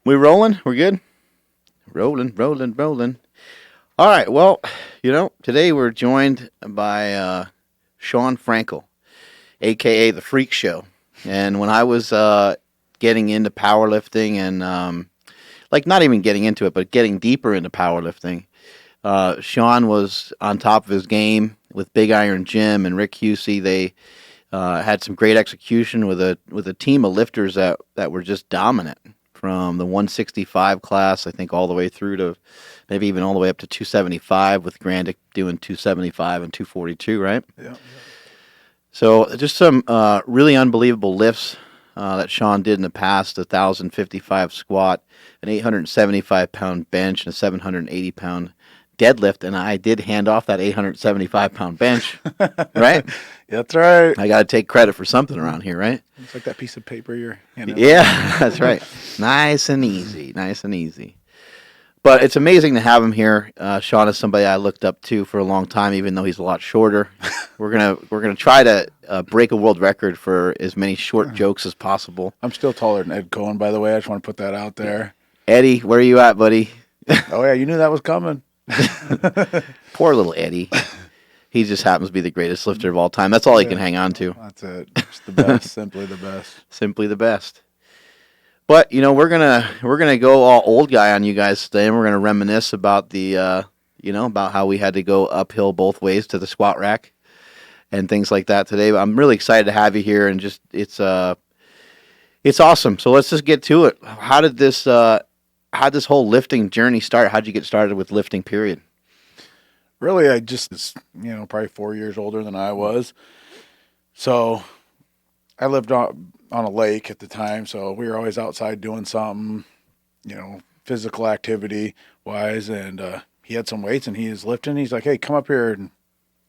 We rolling? We're good? Rolling, rolling, rolling. All right. Well, today we're joined by Shawn Frankl, a.k.a. The Freak Show. And when I was getting into powerlifting and, not even getting into it, but getting deeper into powerlifting, Shawn was on top of his game with Big Iron Jim and Rick Hussey. They had some great execution with a team of lifters that were just dominant. From the 165 class, I think, all the way through to maybe even all the way up to 275, with Grandick doing 275 and 242, right? Yeah. So just some really unbelievable lifts that Shawn did in the past: 1,055 squat, an 875-pound bench, and a 780-pound deadlift. And I did hand off that 875-pound bench, right? That's right. I got to take credit for something around here, right? It's like that piece of paper you're handing. Yeah, that's right. Nice and easy. But it's amazing to have him here. Shawn is somebody I looked up to for a long time, even though he's a lot shorter. We're gonna try to break a world record for as many short jokes as possible. I'm still taller than Ed Cohen, by the way. I just want to put that out there. Eddie, where are you at, buddy? Oh yeah, you knew that was coming. Poor little Eddie. He just happens to be the greatest lifter of all time. That's all he can hang on to. That's it. Just the best. Simply the best. Simply the best. But we're gonna go all old guy on you guys today, and we're gonna reminisce about the about how we had to go uphill both ways to the squat rack and things like that today. But I'm really excited to have you here, and just it's awesome. So let's just get to it. How did this whole lifting journey start? How'd you get started with lifting? Period. Really, I just was, probably 4 years older than I was. So I lived on a lake at the time, so we were always outside doing something, physical activity wise. And he had some weights and he was lifting. He's like, "Hey, come up here and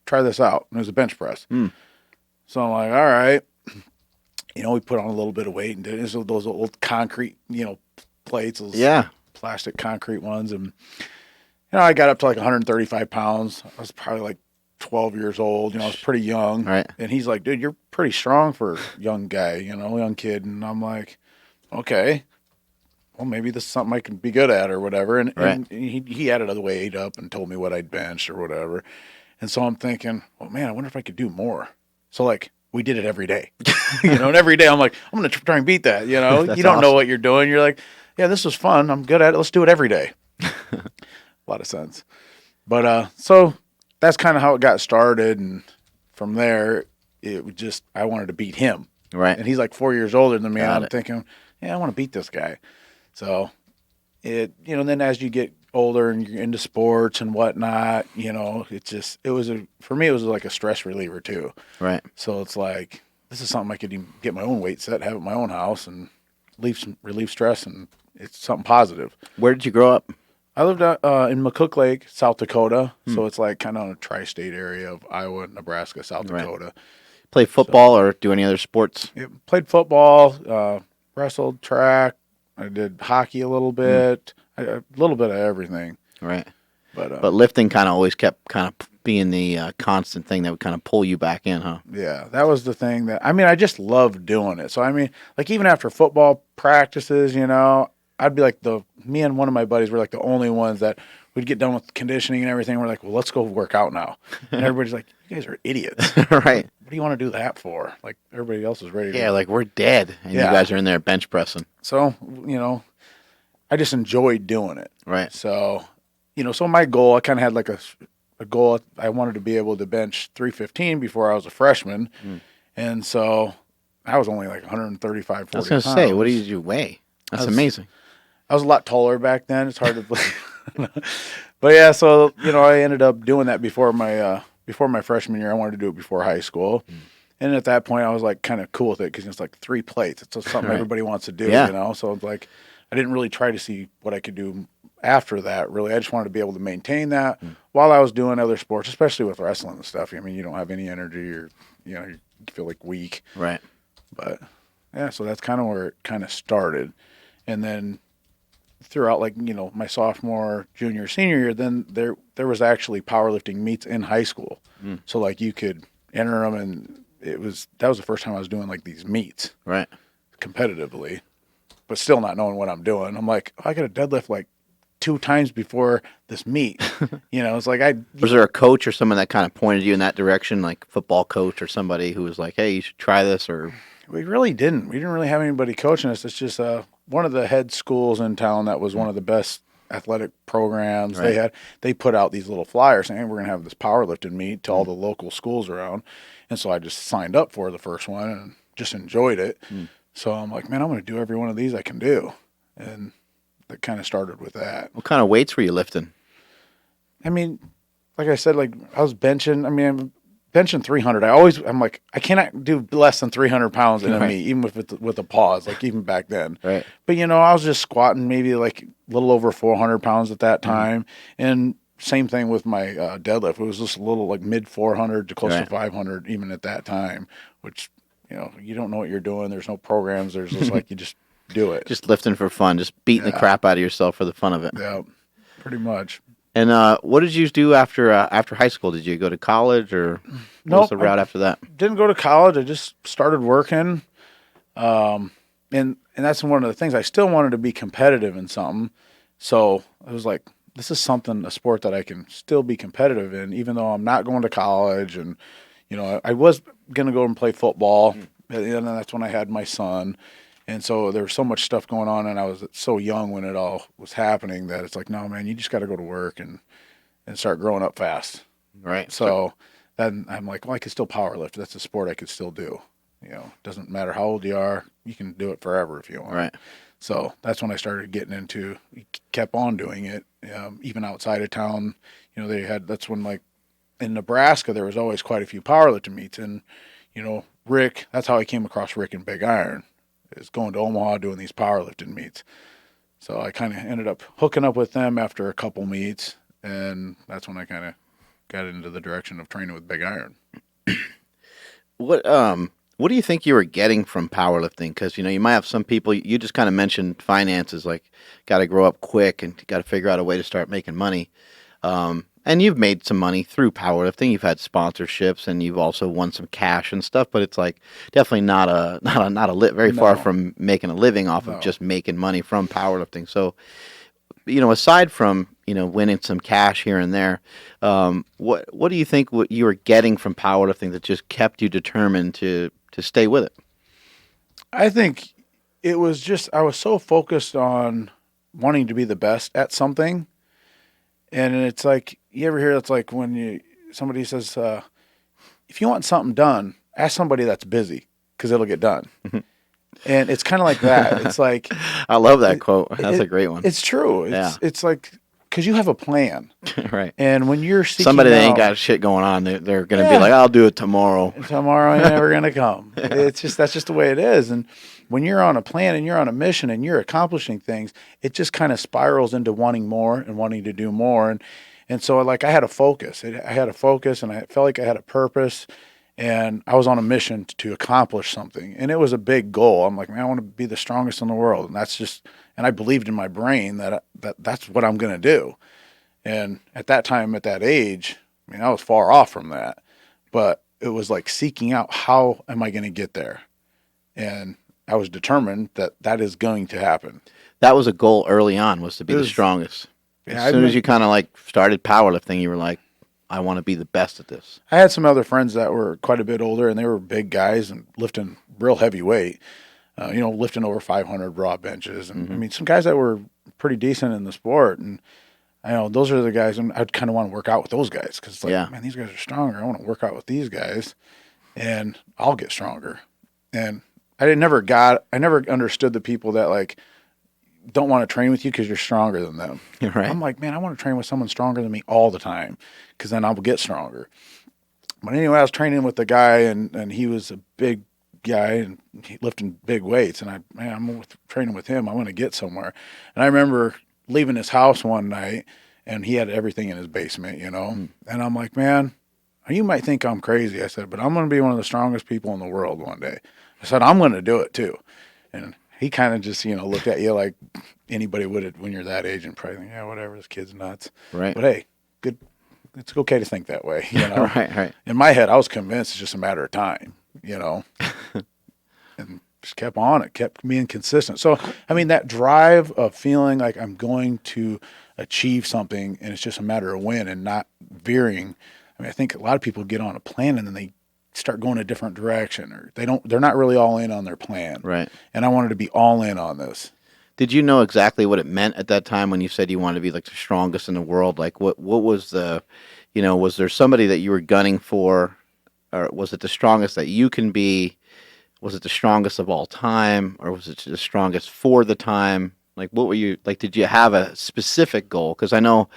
try this out." And it was a bench press. So I'm like, all right. We put on a little bit of weight and did it. So those old concrete, plates, those plastic concrete ones. And I got up to like 135 pounds. I was probably like 12 years old. I was pretty young. Right. And he's like, "Dude, you're pretty strong for a young guy, young kid." And I'm like, okay, well, maybe this is something I can be good at or whatever. And, right. and he added the weight up and told me what I'd benched or whatever. And so I'm thinking, well, man, I wonder if I could do more. So like, we did it every day, and every day I'm like, I'm going to try and beat that. You don't know what you're doing. You're like, yeah, this was fun. I'm good at it. Let's do it every day. A lot of sense. But so that's kind of how it got started. And from there, it was just, I wanted to beat him. Right. And he's like 4 years older than me. And I'm thinking, yeah, I want to beat this guy. So then as you get older and you're into sports and whatnot, for me, it was like a stress reliever too. Right. So it's like, this is something I could even get my own weight set, have at my own house and relieve stress. And it's something positive. Where did you grow up? I lived in McCook Lake, South Dakota. So it's like kind of in a tri-state area of Iowa, Nebraska, South Dakota. Play football or do any other sports? Yeah, played football, wrestled, track. I did hockey a little bit, a little bit of everything. Right. But lifting kind of always kept kind of being the constant thing that would kind of pull you back in, huh? Yeah, that was the thing I just loved doing it. So, like even after football practices, I'd be like me and one of my buddies were like the only ones that we'd get done with conditioning and everything. We're like, well, let's go work out now. And everybody's like, you guys are idiots. Right. What do you want to do that for? Like everybody else is ready. Yeah, like we're dead. And you guys are in there bench pressing. So, I just enjoyed doing it. Right. So, so my goal, I kind of had like a goal. I wanted to be able to bench 315 before I was a freshman. And so I was only like 135, 40 I was going to say, what did you weigh? That's amazing. I was a lot taller back then. It's hard to believe. But yeah, so, I ended up doing that before my freshman year. I wanted to do it before high school. And at that point, I was like kind of cool with it because it's like 3 plates. It's just something everybody wants to do, So it's like, I didn't really try to see what I could do after that, really. I just wanted to be able to maintain that while I was doing other sports, especially with wrestling and stuff. You don't have any energy or, you feel like weak. Right. But, yeah, so that's kind of where it kind of started. And then throughout, like, my sophomore, junior, senior year, then there was actually powerlifting meets in high school. So, like, you could enter them, and that was the first time I was doing, like, these meets. Right. Competitively. but still not knowing what I'm doing. I'm like, I got to deadlift like 2 times before this meet. It's like Was there a coach or someone that kind of pointed you in that direction, like football coach or somebody who was like, hey, you should try this? Or we really didn't. We didn't really have anybody coaching us. It's just one of the head schools in town that was one of the best athletic programs. Right. They put out these little flyers saying, hey, we're going to have this powerlifting meet to all the local schools around. And so I just signed up for the first one and just enjoyed it. So I'm like, man, I'm going to do every one of these I can do. And that kind of started with that. What kind of weights were you lifting? I mean, like I said, like I was benching. I mean, I'm benching 300. I'm like, I cannot do less than 300 pounds in a meet, even with a pause, like even back then. Right. But I was just squatting maybe like a little over 400 pounds at that time, and same thing with my deadlift. It was just a little like mid 400 to close to 500 even at that time, which you don't know what you're doing. There's no programs. There's just like you just do it. Just lifting for fun, just beating the crap out of yourself for the fun of it. Yeah, pretty much. And what did you do after high school? Did you go to college, or what was the route after that? Didn't go to college. I just started working, and that's one of the things. I still wanted to be competitive in something, so I was like, this is a sport that I can still be competitive in, even though I'm not going to college. And I was gonna go and play football, and that's when I had my son. And so there was so much stuff going on, and I was so young when it all was happening that it's like, no, man, you just got to go to work and start growing up fast. Right. So then I'm like, well, I could still powerlift. That's a sport I could still do. Doesn't matter how old you are, you can do it forever if you want. Right. So that's when I started getting into, kept on doing it, even outside of town. That's when, like, in Nebraska, there was always quite a few powerlifting meets. And, Rick, that's how I came across Rick and Big Iron, is going to Omaha doing these powerlifting meets. So I kind of ended up hooking up with them after a couple meets, and that's when I kind of got into the direction of training with Big Iron. What do you think you were getting from powerlifting? Because you might have some people. You just kind of mentioned finances, like got to grow up quick and got to figure out a way to start making money. And you've made some money through powerlifting. You've had sponsorships, and you've also won some cash and stuff. But it's like definitely not very far from making a living off of just making money from powerlifting. So, aside from winning some cash here and there, what do you think what you were getting from powerlifting that just kept you determined to stay with it? I think it was just I was so focused on wanting to be the best at something. And it's like, you ever hear, it's like when somebody says, if you want something done, ask somebody that's busy because it'll get done. And it's kind of like that. It's like, I love that quote. That's a great one. It's true. It's like, because you have a plan. Right. And when you're seeking somebody that ain't got shit going on, they're going to be like, I'll do it tomorrow. Tomorrow ain't never going to come. That's just the way it is. And when you're on a plan and you're on a mission and you're accomplishing things, it just kind of spirals into wanting more and wanting to do more. And so, like, I had a focus. I had a focus, and I felt like I had a purpose, and I was on a mission to accomplish something. And it was a big goal. I'm like, man, I want to be the strongest in the world. And I believed in my brain that's what I'm going to do. And at that time, at that age, I mean, I was far off from that. But it was like seeking out, how am I going to get there? And I was determined that is going to happen. That was a goal early on, was to be the strongest. Yeah, as soon as you kind of like started powerlifting, you were like, I want to be the best at this. I had some other friends that were quite a bit older, and they were big guys and lifting real heavy weight, lifting over 500 raw benches. And I mean, some guys that were pretty decent in the sport. And I know those are the guys, and I'd kind of want to work out with those guys because it's like, man, these guys are stronger. I want to work out with these guys, and I'll get stronger. And I never understood the people that like don't want to train with you because you're stronger than them. Right. I'm like, man, I want to train with someone stronger than me all the time because then I'll get stronger. But anyway, I was training with the guy, and he was a big guy and lifting big weights. And I'm training with him. I want to get somewhere. And I remember leaving his house one night, and he had everything in his basement, And I'm like, man, you might think I'm crazy. I said, but I'm going to be one of the strongest people in the world one day. I said, I'm going to do it too. And he kind of just, looked at you like anybody would when you're that age and probably think, yeah, whatever, this kid's nuts. Right. But hey, good. It's okay to think that way, Right. In my head, I was convinced it's just a matter of time, And just kept on it, kept being consistent. So, I mean, that drive of feeling like I'm going to achieve something and it's just a matter of when and not veering. I mean, I think a lot of people get on a plan and then they start going a different direction, or they're not really all in on their plan. Right. And I wanted to be all in on this. Did you know exactly what it meant at that time when you said you wanted to be like the strongest in the world? Like what was the, was there somebody that you were gunning for, or was it the strongest that you can be? Was it the strongest of all time, or was it the strongest for the time? Like, what were you, like, did you have a specific goal? Because I know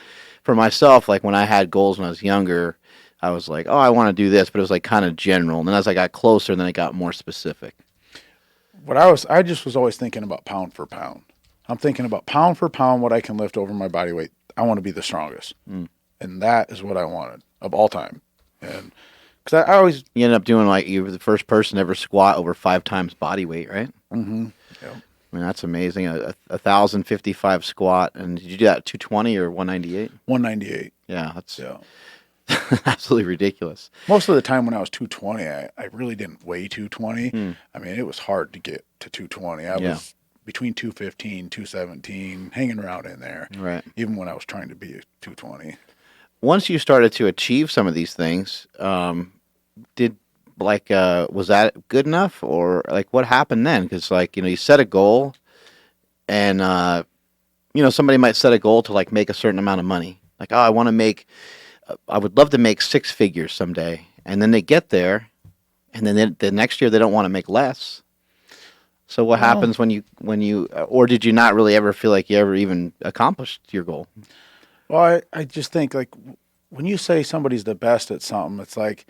for myself, like, when I had goals when I was younger, I was like, oh, I want to do this, but it was, like, kind of general. And then as I got closer, then it got more specific. I just was always thinking about pound for pound. I'm thinking about pound for pound what I can lift over my body weight. I want to be the strongest. And that is what I wanted of all time. And because I always... You ended up doing, like, you were the first person to ever squat over 5 times body weight, right? Mm-hmm. Yep. I mean, that's amazing. A 1,055 squat. And did you do that at 220 or 198? 198. Yeah, that's absolutely ridiculous. Most of the time when I was 220, I really didn't weigh 220. I mean, it was hard to get to 220. I was between 215, 217, hanging around in there. Right. Even when I was trying to be 220. Once you started to achieve some of these things, was that good enough, or like what happened then? Because you set a goal, and somebody might set a goal to like make a certain amount of money. Like, oh, I would love to make 6 figures someday, and then they get there, and then the next year they don't want to make less. So what happens when you, or did you not really ever feel like you ever even accomplished your goal? Well, I just think like when you say somebody's the best at something, it's like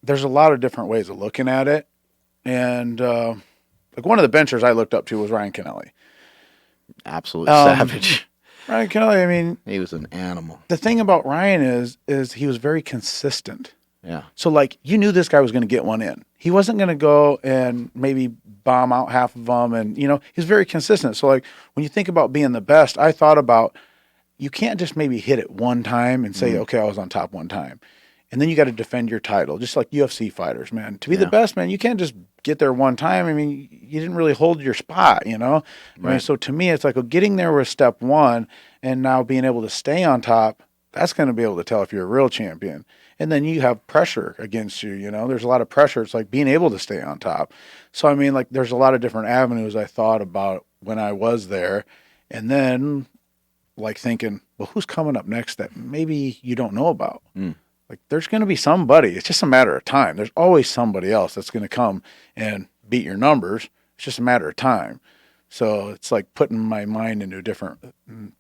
there's a lot of different ways of looking at it. And like one of the benchers I looked up to was Ryan Kennelly. Absolute savage. Ryan Kennelly, I mean, he was an animal. The thing about Ryan is he was very consistent. Yeah. So like you knew this guy was going to get one in. He wasn't going to go and maybe bomb out half of them, and he's very consistent. So like when you think about being the best, I thought about you can't just maybe hit it one time and say, okay, I was on top one time. And then you got to defend your title, just like UFC fighters, man. To be the best, man, you can't just get there one time. I mean, you didn't really hold your spot, Right. I mean, so to me, it's like getting there was step one, and now being able to stay on top, that's going to be able to tell if you're a real champion. And then you have pressure against you, There's a lot of pressure. It's like being able to stay on top. So, I mean, like there's a lot of different avenues I thought about when I was there. And then like thinking, well, who's coming up next that maybe you don't know about? Like there's going to be somebody. It's just a matter of time. There's always somebody else that's going to come and beat your numbers. It's just a matter of time. So it's like putting my mind into a different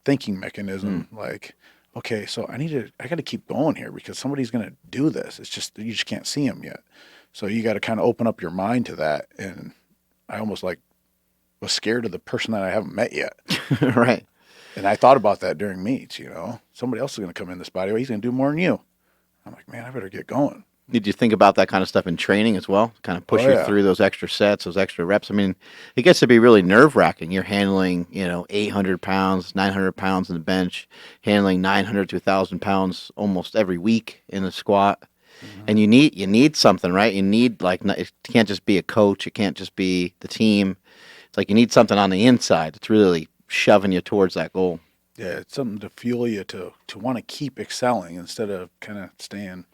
thinking mechanism. Like, okay, so I got to keep going here because somebody's going to do this. It's just, you just can't see them yet. So you got to kind of open up your mind to that. And I almost like was scared of the person that I haven't met yet. Right. And I thought about that during meets, somebody else is going to come in this body weight. He's going to do more than you. I'm like, man, I better get going. Did you think about that kind of stuff in training as well? Kind of push you through those extra sets, those extra reps? I mean, it gets to be really nerve-wracking. You're handling, 800 pounds, 900 pounds in the bench, handling 900 to 1,000 pounds almost every week in the squat. And you need something, right? You need, it can't just be a coach. It can't just be the team. It's like you need something on the inside. It's really shoving you towards that goal. Yeah, it's something to fuel you to want to keep excelling instead of kind of staying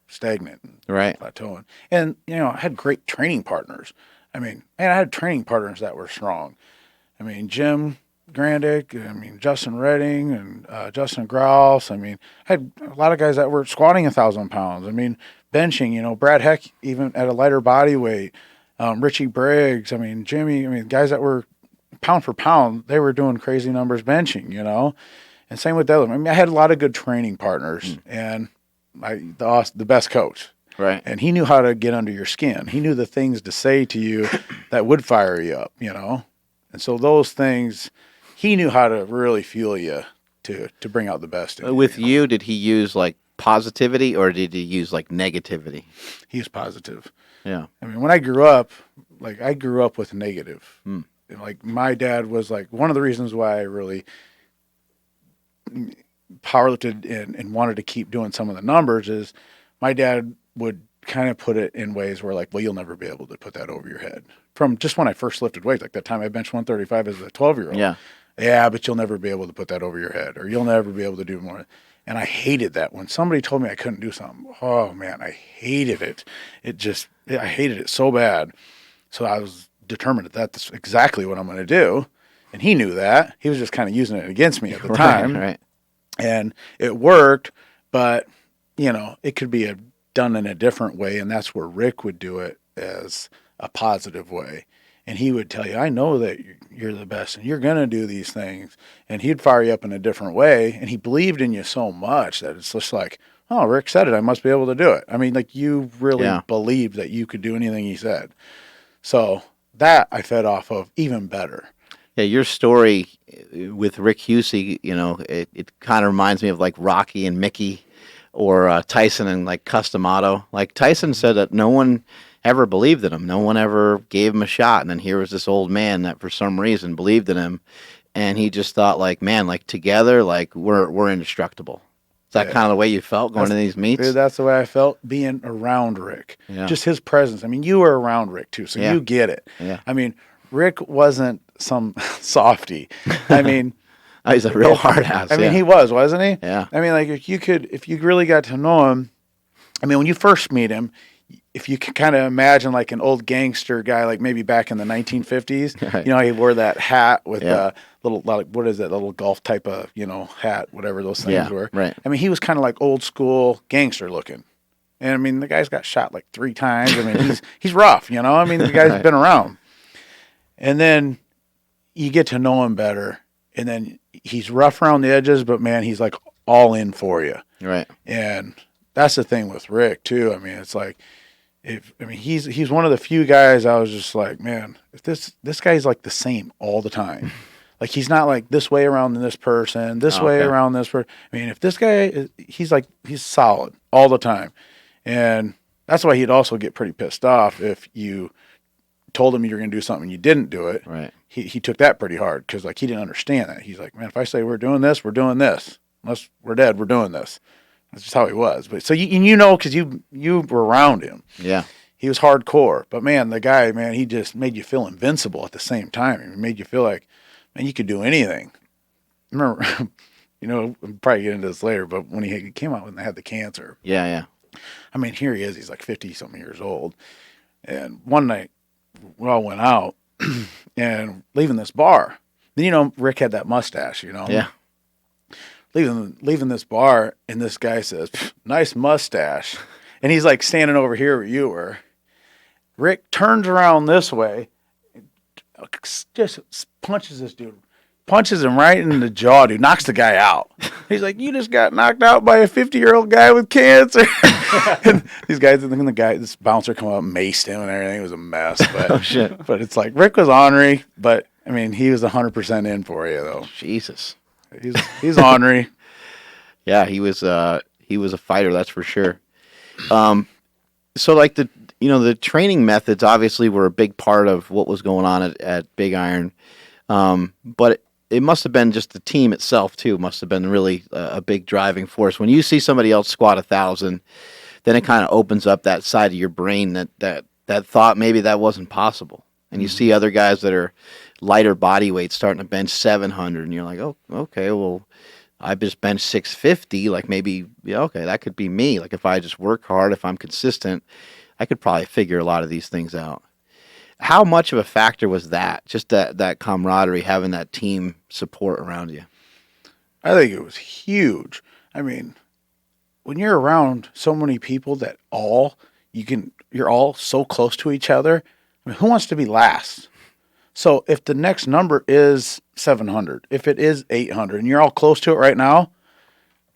stagnant, right? Plateauing. And I had great training partners. I mean, man, I had training partners that were strong. I mean, Jim Grandick, Justin Redding, and Justin Grouse. I mean, I had a lot of guys that were squatting 1,000 pounds. I mean, benching. Brad Heck, even at a lighter body weight. Richie Briggs. I mean, Jimmy. I mean, guys that were pound for pound, they were doing crazy numbers benching, and same with deadlift. I mean, I had a lot of good training partners and the best coach. Right. And he knew how to get under your skin. He knew the things to say to you that would fire you up, And so those things, he knew how to really fuel you to bring out the best in you. With you, did he use like positivity or did he use like negativity? He was positive. Yeah. I mean, when I grew up with negative. Like my dad was like one of the reasons why I really powerlifted and wanted to keep doing some of the numbers is my dad would kind of put it in ways where like, well, you'll never be able to put that over your head. From just when I first lifted weights, like that time I benched 135 as a 12-year-old. Yeah. Yeah, but you'll never be able to put that over your head, or you'll never be able to do more. And I hated that. When somebody told me I couldn't do something, oh man, I hated it. I hated it so bad. So I was determined that that's exactly what I'm going to do. And he knew that. He was just kind of using it against me at the time. Right. And it worked, but, it could be done in a different way. And that's where Rick would do it as a positive way. And he would tell you, I know that you're the best and you're going to do these things. And he'd fire you up in a different way. And he believed in you so much that it's just like, oh, Rick said it. I must be able to do it. I mean, like you really believed that you could do anything he said. So that I fed off of even better. Yeah, your story with Rick Hussey, it kind of reminds me of like Rocky and Mickey, or Tyson and like Customato. Like Tyson said that no one ever believed in him. No one ever gave him a shot. And then here was this old man that for some reason believed in him. And he just thought like, man, like together, like we're indestructible. Is that kind of the way you felt going to these meets? Dude, that's the way I felt being around Rick. Yeah. Just his presence. I mean, you were around Rick too, so you get it. Yeah. I mean, Rick wasn't some softy. I mean, he's a real hard ass. I mean, he was, wasn't he? Yeah. I mean, like if you really got to know him, I mean, when you first meet him, if you can kind of imagine like an old gangster guy, like maybe back in the 1950s, right. He wore that hat with little, like, what is that, little golf type of, hat, whatever those things were. Right. I mean, he was kind of like old school gangster looking. And I mean, the guy's got shot like 3 times. I mean, he's rough, I mean, the guy's been around. And then you get to know him better. And then he's rough around the edges, but man, he's like all in for you. Right. And that's the thing with Rick too. I mean, it's like, he's one of the few guys I was just like, man, if this guy's like the same all the time. Like he's not like this way around this person, this way around this person. I mean, if this guy, he's solid all the time. And that's why he'd also get pretty pissed off if you told him you were going to do something and you didn't do it. Right. He took that pretty hard because like he didn't understand that. He's like, man, if I say we're doing this, we're doing this. Unless we're dead, we're doing this. That's just how he was. But so because you were around him. Yeah. He was hardcore. But man, the guy, man, he just made you feel invincible at the same time. He made you feel like, man, you could do anything. Remember, we'll probably get into this later, but when he came out when they had the cancer. Yeah. I mean, here he is. He's like 50-something years old. And one night, we all went out and leaving this bar. Then, Rick had that mustache, Yeah. Leaving this bar, and this guy says, nice mustache. And he's like standing over here where you were. Rick turns around this way, just punches this dude. Punches him right in the jaw, dude. Knocks the guy out. He's like, you just got knocked out by a 50-year-old guy with cancer. And these guys, and then this bouncer come up and maced him and everything. It was a mess. But, oh, shit. But it's like, Rick was ornery, but, I mean, he was 100% in for you, though. Jesus. He's ornery. Yeah, he was a fighter, that's for sure. So like the training methods obviously were a big part of what was going on at Big Iron. But it must have been just the team itself too. Must have been really a big driving force. When you see somebody else squat 1,000, then it kind of opens up that side of your brain that thought maybe that wasn't possible. And you see other guys that are lighter body weight starting to bench 700, and you're like, oh, okay, well, I just bench 650. Like maybe, okay, that could be me. Like if I just work hard, if I'm consistent, I could probably figure a lot of these things out. How much of a factor was that? Just that camaraderie, having that team support around you? I think it was huge. I mean, when you're around so many people that you're all so close to each other. I mean, who wants to be last? So if the next number is 700, if it is 800, and you're all close to it right now,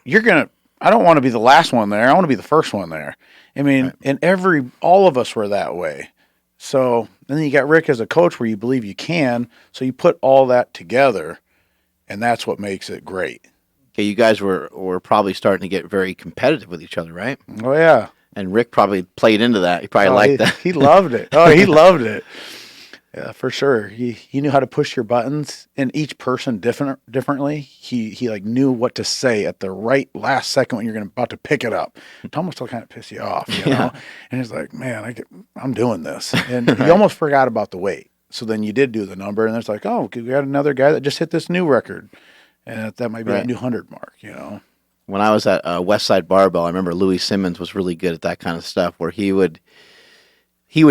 I don't want to be the last one there. I want to be the first one there. I mean, right. And all of us were that way. So then you got Rick as a coach where you believe you can. So you put all that together, and that's what makes it great. Okay, you guys were probably starting to get very competitive with each other, right? Oh, yeah. And Rick probably played into that. He probably liked that. He loved it. Oh, he loved it. Yeah, for sure. He knew how to push your buttons, and each person differently. He like knew what to say at the right last second when you're about to pick it up. It almost will kind of piss you off, you know. And it's like, man, I'm doing this, and Right. you almost forgot about the weight. So then you did do the number, and it's like, oh, we got another guy that just hit this new record, and that might be Right. that new 100 mark, you know. When I was at Westside Barbell, I remember Louis Simmons was really good at that kind of stuff, where he would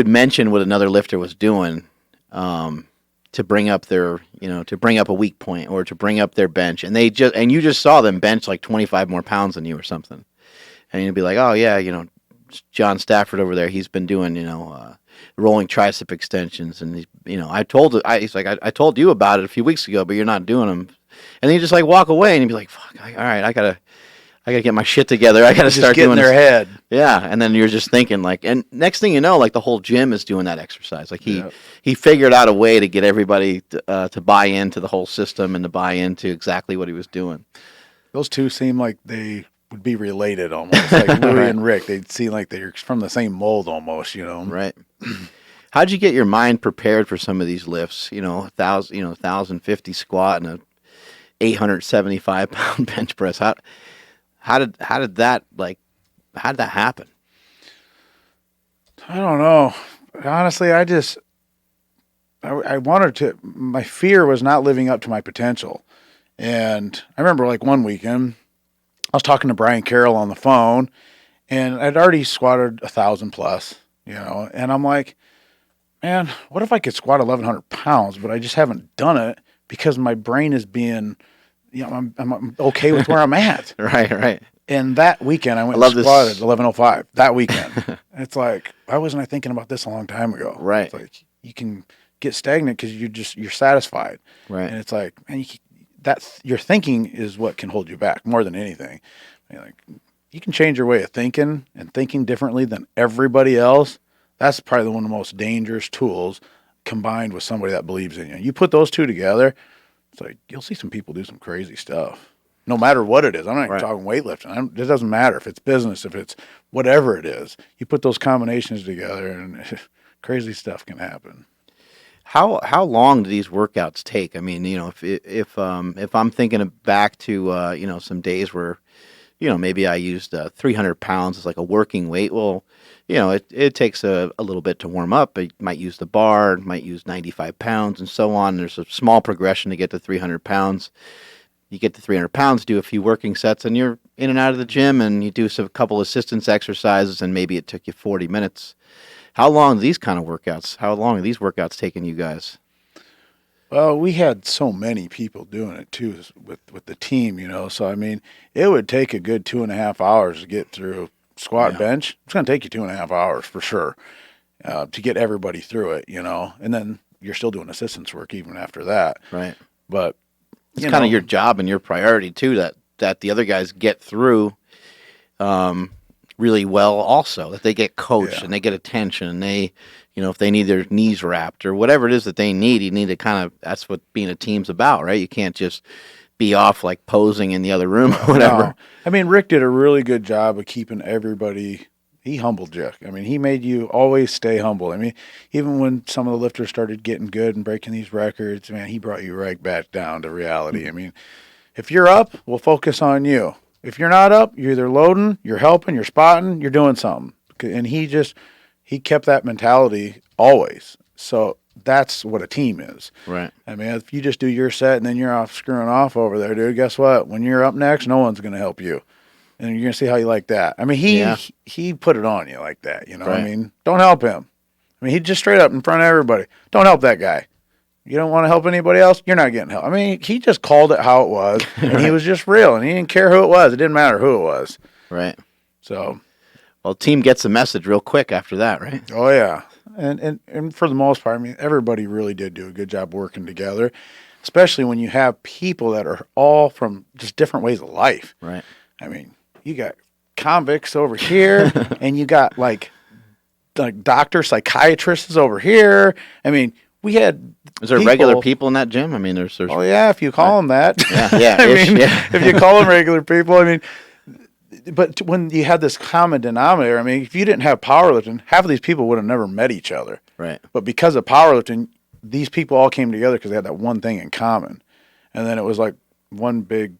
mention what another lifter was doing, to bring up their, to bring up a weak point or to bring up their bench, and you just saw them bench like 25 more pounds than you or something, and you'd be like, oh yeah, John Stafford over there, he's been doing, rolling tricep extensions, and I told you about it a few weeks ago, but you're not doing them, and then you just like walk away and you'd be like, fuck, all right, I gotta get my shit together. I gotta start doing doing their head. Yeah, and then you're just thinking like, and next thing you know, like the whole gym is doing that exercise. Like he figured out a way to get everybody to buy into the whole system and to buy into exactly what he was doing. Those two seem like they would be related almost, like Louis Right. and Rick. They seem like they're from the same mold almost, you know. Right. How'd you get your mind prepared for some of these lifts? 1,050 squat and a 875-pound bench press. How did that happen? I don't know. Honestly, I wanted to, my fear was not living up to my potential. And I remember like one weekend, I was talking to Brian Carroll on the phone, and I'd already squatted 1,000 plus, and I'm like, man, what if I could squat 1,100 pounds, but I just haven't done it because my brain is being, I'm okay with where I'm at. Right. And that weekend, I went and squatted 1105 that weekend. It's like, why wasn't I thinking about this a long time ago? Right. It's like, you can get stagnant because you're satisfied. Right. And it's like, man, your thinking is what can hold you back more than anything. You can change your way of thinking and thinking differently than everybody else. That's probably one of the most dangerous tools combined with somebody that believes in you. You put those two together, it's like you'll see some people do some crazy stuff. No matter what it is. I'm not even talking weightlifting. It doesn't matter if it's business, if it's whatever it is. You put those combinations together and crazy stuff can happen. How long do these workouts take? I mean, if I'm thinking back to some days where maybe I used 300 pounds as like a working weight. Well, it takes a little bit to warm up. You might use the bar, might use 95 pounds, and so on. There's a small progression to get to 300 pounds. You get to 300 pounds, do a few working sets, and you're in and out of the gym, and you do a couple assistance exercises, and maybe it took you 40 minutes. How long are these workouts taking you guys? Well, we had so many people doing it too with the team, So I mean, it would take a good 2.5 hours to get through squat bench. It's going to take you 2.5 hours for sure to get everybody through it, And then you're still doing assistance work even after that, Right. But it's kind of your job and your priority too. That the other guys get through really well, also that they get coached and they get attention, and they. If they need their knees wrapped or whatever it is that they need, you need to that's what being a team's about, right? You can't just be off like posing in the other room or whatever. No. I mean, Rick did a really good job of keeping everybody, he humbled you. I mean, he made you always stay humble. I mean, even when some of the lifters started getting good and breaking these records, man, he brought you right back down to reality. I mean, if you're up, we'll focus on you. If you're not up, you're either loading, you're helping, you're spotting, you're doing something. And he kept that mentality always. So that's what a team is. Right. I mean, if you just do your set and then you're off screwing off over there, dude, guess what? When you're up next, no one's going to help you. And you're going to see how you like that. I mean, he put it on you like that, Right. I mean, don't help him. I mean, he just straight up in front of everybody. Don't help that guy. You don't want to help anybody else? You're not getting help. I mean, he just called it how it was, and he was just real, and he didn't care who it was. It didn't matter who it was. Right. So... Well, team gets the message real quick after that, right? Oh, yeah. And for the most part, I mean, everybody really did do a good job working together, especially when you have people that are all from just different ways of life. Right. I mean, you got convicts over here, and you got like doctors, psychiatrists over here. I mean, we had Is there regular people in that gym? I mean, there's Oh, yeah, if you call them that. Yeah. I mean, if you call them regular people, I mean... But when you had this common denominator, I mean, if you didn't have powerlifting, half of these people would have never met each other. Right. But because of powerlifting, these people all came together because they had that one thing in common. And then it was like one big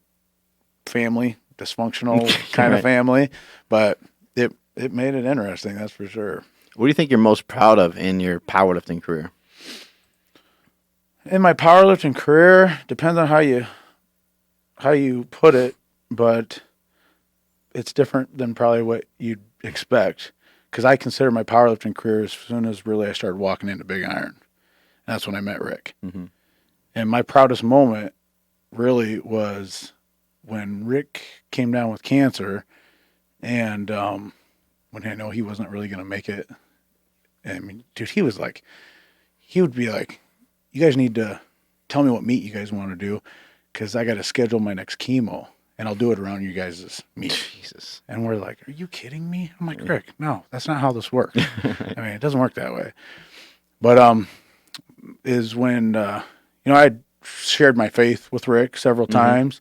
family, dysfunctional kind Right. of family, but it made it interesting, that's for sure. What do you think you're most proud of in your powerlifting career? In my powerlifting career, depends on how you put it, but it's different than probably what you'd expect. Because I consider my powerlifting career as soon as really I started walking into Big Iron. And that's when I met Rick. Mm-hmm. And my proudest moment really was when Rick came down with cancer, and when I know he wasn't really going to make it. I mean, dude, he would be like, you guys need to tell me what meet you guys want to do, because I got to schedule my next chemo, and I'll do it around you guys' meet. Jesus. And we're like, are you kidding me? I'm like, Rick, no, that's not how this works. I mean, it doesn't work that way. But is when, I shared my faith with Rick several times.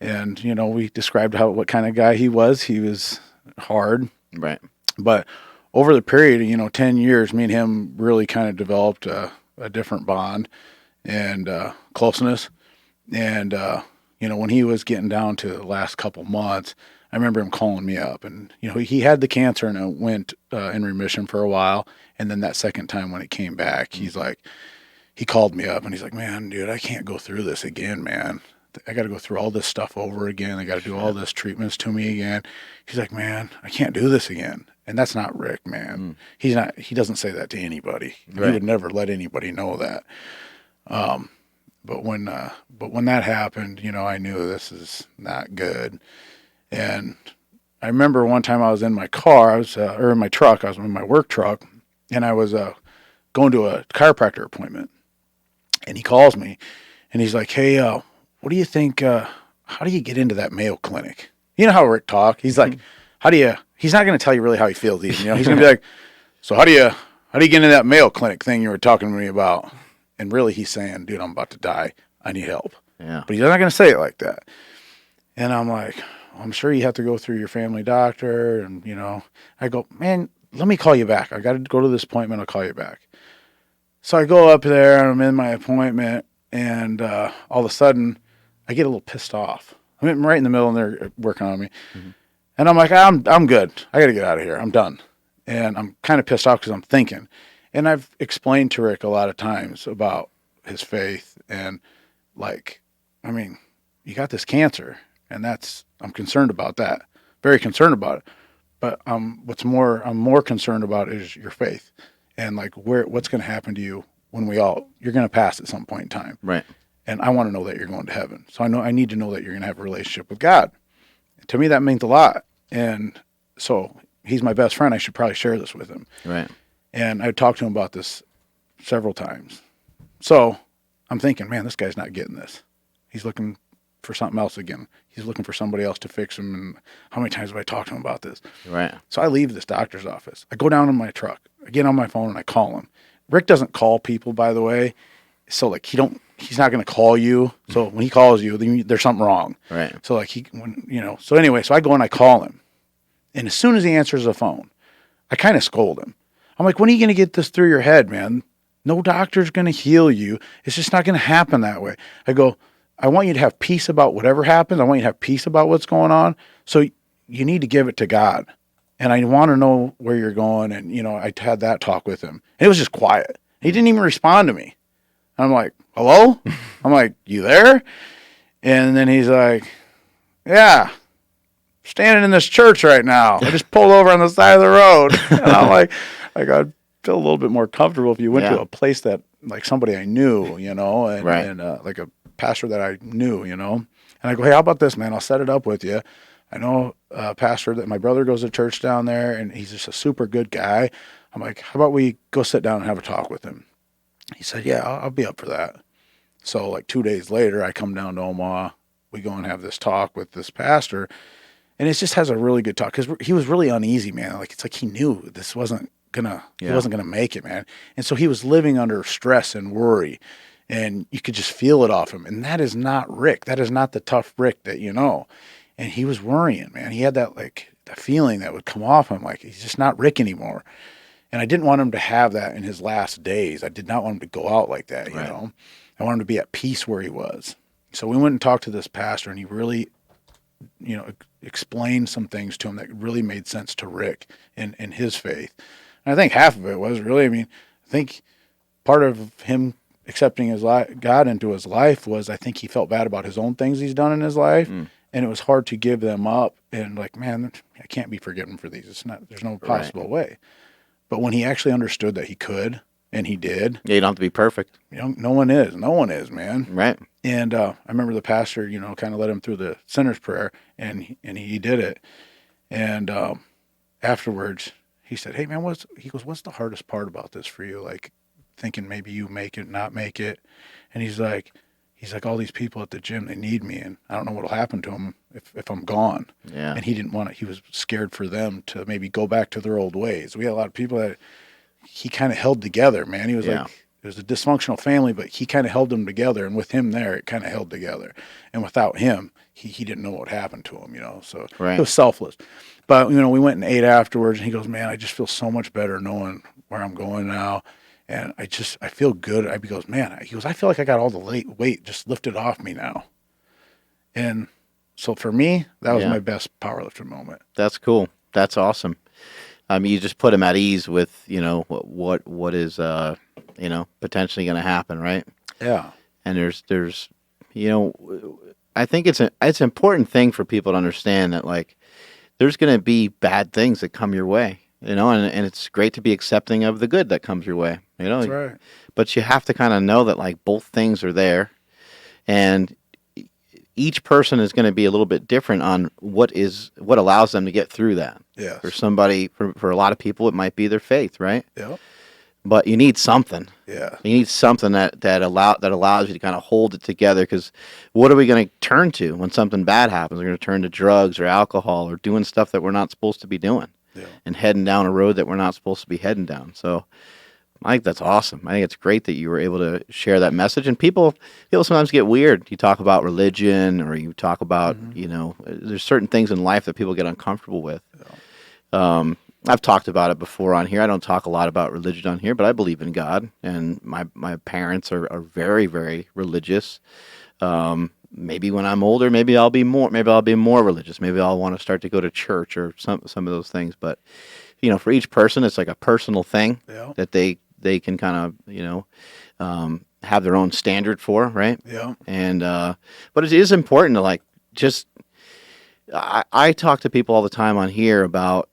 And, we described what kind of guy he was. He was hard. Right. But over the period of, 10 years, me and him really kind of developed a different bond and closeness. And, when he was getting down to the last couple months, I remember him calling me up. And, he had the cancer and it went in remission for a while. And then that second time when it came back, he called me up and he's like, man, dude, I can't go through this again, man. I got to go through all this stuff over again. I got to do all this treatments to me again. He's like, man, I can't do this again. And that's not Rick, man. He doesn't say that to anybody. Right. He would never let anybody know that. But when that happened, I knew this is not good. And I remember one time I was in my car, or in my truck, I was in my work truck, and I was going to a chiropractor appointment. And he calls me and he's like, hey, what do you think, how do you get into that Mayo Clinic? You know how Rick talk? He's like, he's not going to tell you really how he feels even, he's going to be like, so how do you get into that Mayo Clinic thing you were talking to me about? And really he's saying, dude, I'm about to die. I need help. Yeah. But he's not going to say it like that. And I'm like, I'm sure you have to go through your family doctor. And, I go, man, let me call you back. I got to go to this appointment. I'll call you back. So I go up there and I'm in my appointment, and all of a sudden I get a little pissed off. I'm right in the middle and they're working on me. Mm-hmm. And I'm like, I'm good. I got to get out of here. I'm done. And I'm kind of pissed off because I'm thinking. And I've explained to Rick a lot of times about his faith and you got this cancer, and I'm concerned about that. Very concerned about it. But I'm more concerned about is your faith. And what's going to happen to you when you're going to pass at some point in time. Right. And I want to know that you're going to heaven. So I need to know that you're going to have a relationship with God. To me, that means a lot. And so he's my best friend. I should probably share this with him. Right. And I talked to him about this several times. So I'm thinking, man, this guy's not getting this. He's looking for something else again. He's looking for somebody else to fix him. And how many times have I talked to him about this? Right. So I leave this doctor's office. I go down in my truck. I get on my phone and I call him. Rick doesn't call people, by the way. So he's not going to call you. So when he calls you, then there's something wrong. Right. So so anyway, so I go and I call him. And as soon as he answers the phone, I kind of scold him. I'm like, when are you going to get this through your head, man? No doctor's going to heal you. It's just not going to happen that way. I go, I want you to have peace about whatever happens. I want you to have peace about what's going on. So you need to give it to God. And I want to know where you're going. And, I had that talk with him. And it was just quiet. He didn't even respond to me. I'm like, hello? I'm like, you there? And then he's like, yeah, standing in this church right now. I just pulled over on the side of the road. And I'm like, I'd feel a little bit more comfortable if you went to a place that, somebody I knew, and, right. and a pastor that I knew, And I go, hey, how about this, man? I'll set it up with you. I know a pastor that my brother goes to church down there, and he's just a super good guy. I'm like, how about we go sit down and have a talk with him? He said, yeah, I'll be up for that. So 2 days later, I come down to Omaha. We go and have this talk with this pastor, and it just has a really good talk because he was really uneasy, man. It's like he knew this wasn't he wasn't gonna make it, man. And so he was living under stress and worry, and you could just feel it off him. And that is not Rick. That is not the tough Rick that you know. And he was worrying, man. He had that that feeling that would come off him, he's just not Rick anymore. And I didn't want him to have that in his last days. I did not want him to go out like that, you Right. know. I wanted him to be at peace where he was. So we went and talked to this pastor, and he really, you know, explained some things to him that really made sense to Rick in his faith. And I think half of it was really, I mean, I think part of him accepting his God into his life was, I think he felt bad about his own things he's done in his life. And it was hard to give them up and like, man, I can't be forgiven for these. It's not, there's no possible way. But when he actually understood that he could, and he did. Yeah, you don't have to be perfect. You know, no one is, man. Right. And I remember the pastor, you know, kind of led him through the sinner's prayer, and he did it. And afterwards, he said, "Hey, man, what's the hardest part about this for you? Like, thinking maybe you make it, not make it." And he's like, all these people at the gym, they need me, and I don't know what'll happen to them if I'm gone. Yeah. And he didn't want it. He was scared for them to maybe go back to their old ways. We had a lot of people that he kind of held together, man. He was like, it was a dysfunctional family, but he kind of held them together. And with him there, it kind of held together. And without him, he didn't know what happened to him, you know. So it was selfless. But, you know, we went and ate afterwards, and he goes, "Man, I just feel so much better knowing where I'm going now. And I feel good." He goes, "Man," he goes, "I feel like I got all the weight just lifted off me now." And so for me, that was my best powerlifter moment. That's cool. That's awesome. I mean, you just put him at ease with, you know, what is, you know, potentially going to happen, right? Yeah. And there's, you know, I think it's an important thing for people to understand that, like, there's going to be bad things that come your way, you know, and it's great to be accepting of the good that comes your way, you know. That's right. But you have to kind of know that, like, both things are there, and each person is going to be a little bit different on what allows them to get through that. Yeah. For somebody, for a lot of people, it might be their faith, right? Yeah. But you need something. Yeah. You need something that allows you to kind of hold it together. Because what are we going to turn to when something bad happens? We're going to turn to drugs or alcohol or doing stuff that we're not supposed to be doing, and heading down a road that we're not supposed to be heading down. So I think that's awesome. I think it's great that you were able to share that message. And people sometimes get weird. You talk about religion, or you talk about, you know, there's certain things in life that people get uncomfortable with. Yeah. I've talked about it before on here. I don't talk a lot about religion on here, but I believe in God, and my parents are very, very religious. Maybe when I'm older, maybe I'll be more religious. Maybe I'll want to start to go to church or some of those things. But, you know, for each person, it's like a personal thing that they can kind of, you know, have their own standard for, right? Yeah. And but it is important to, like, just I talk to people all the time on here about,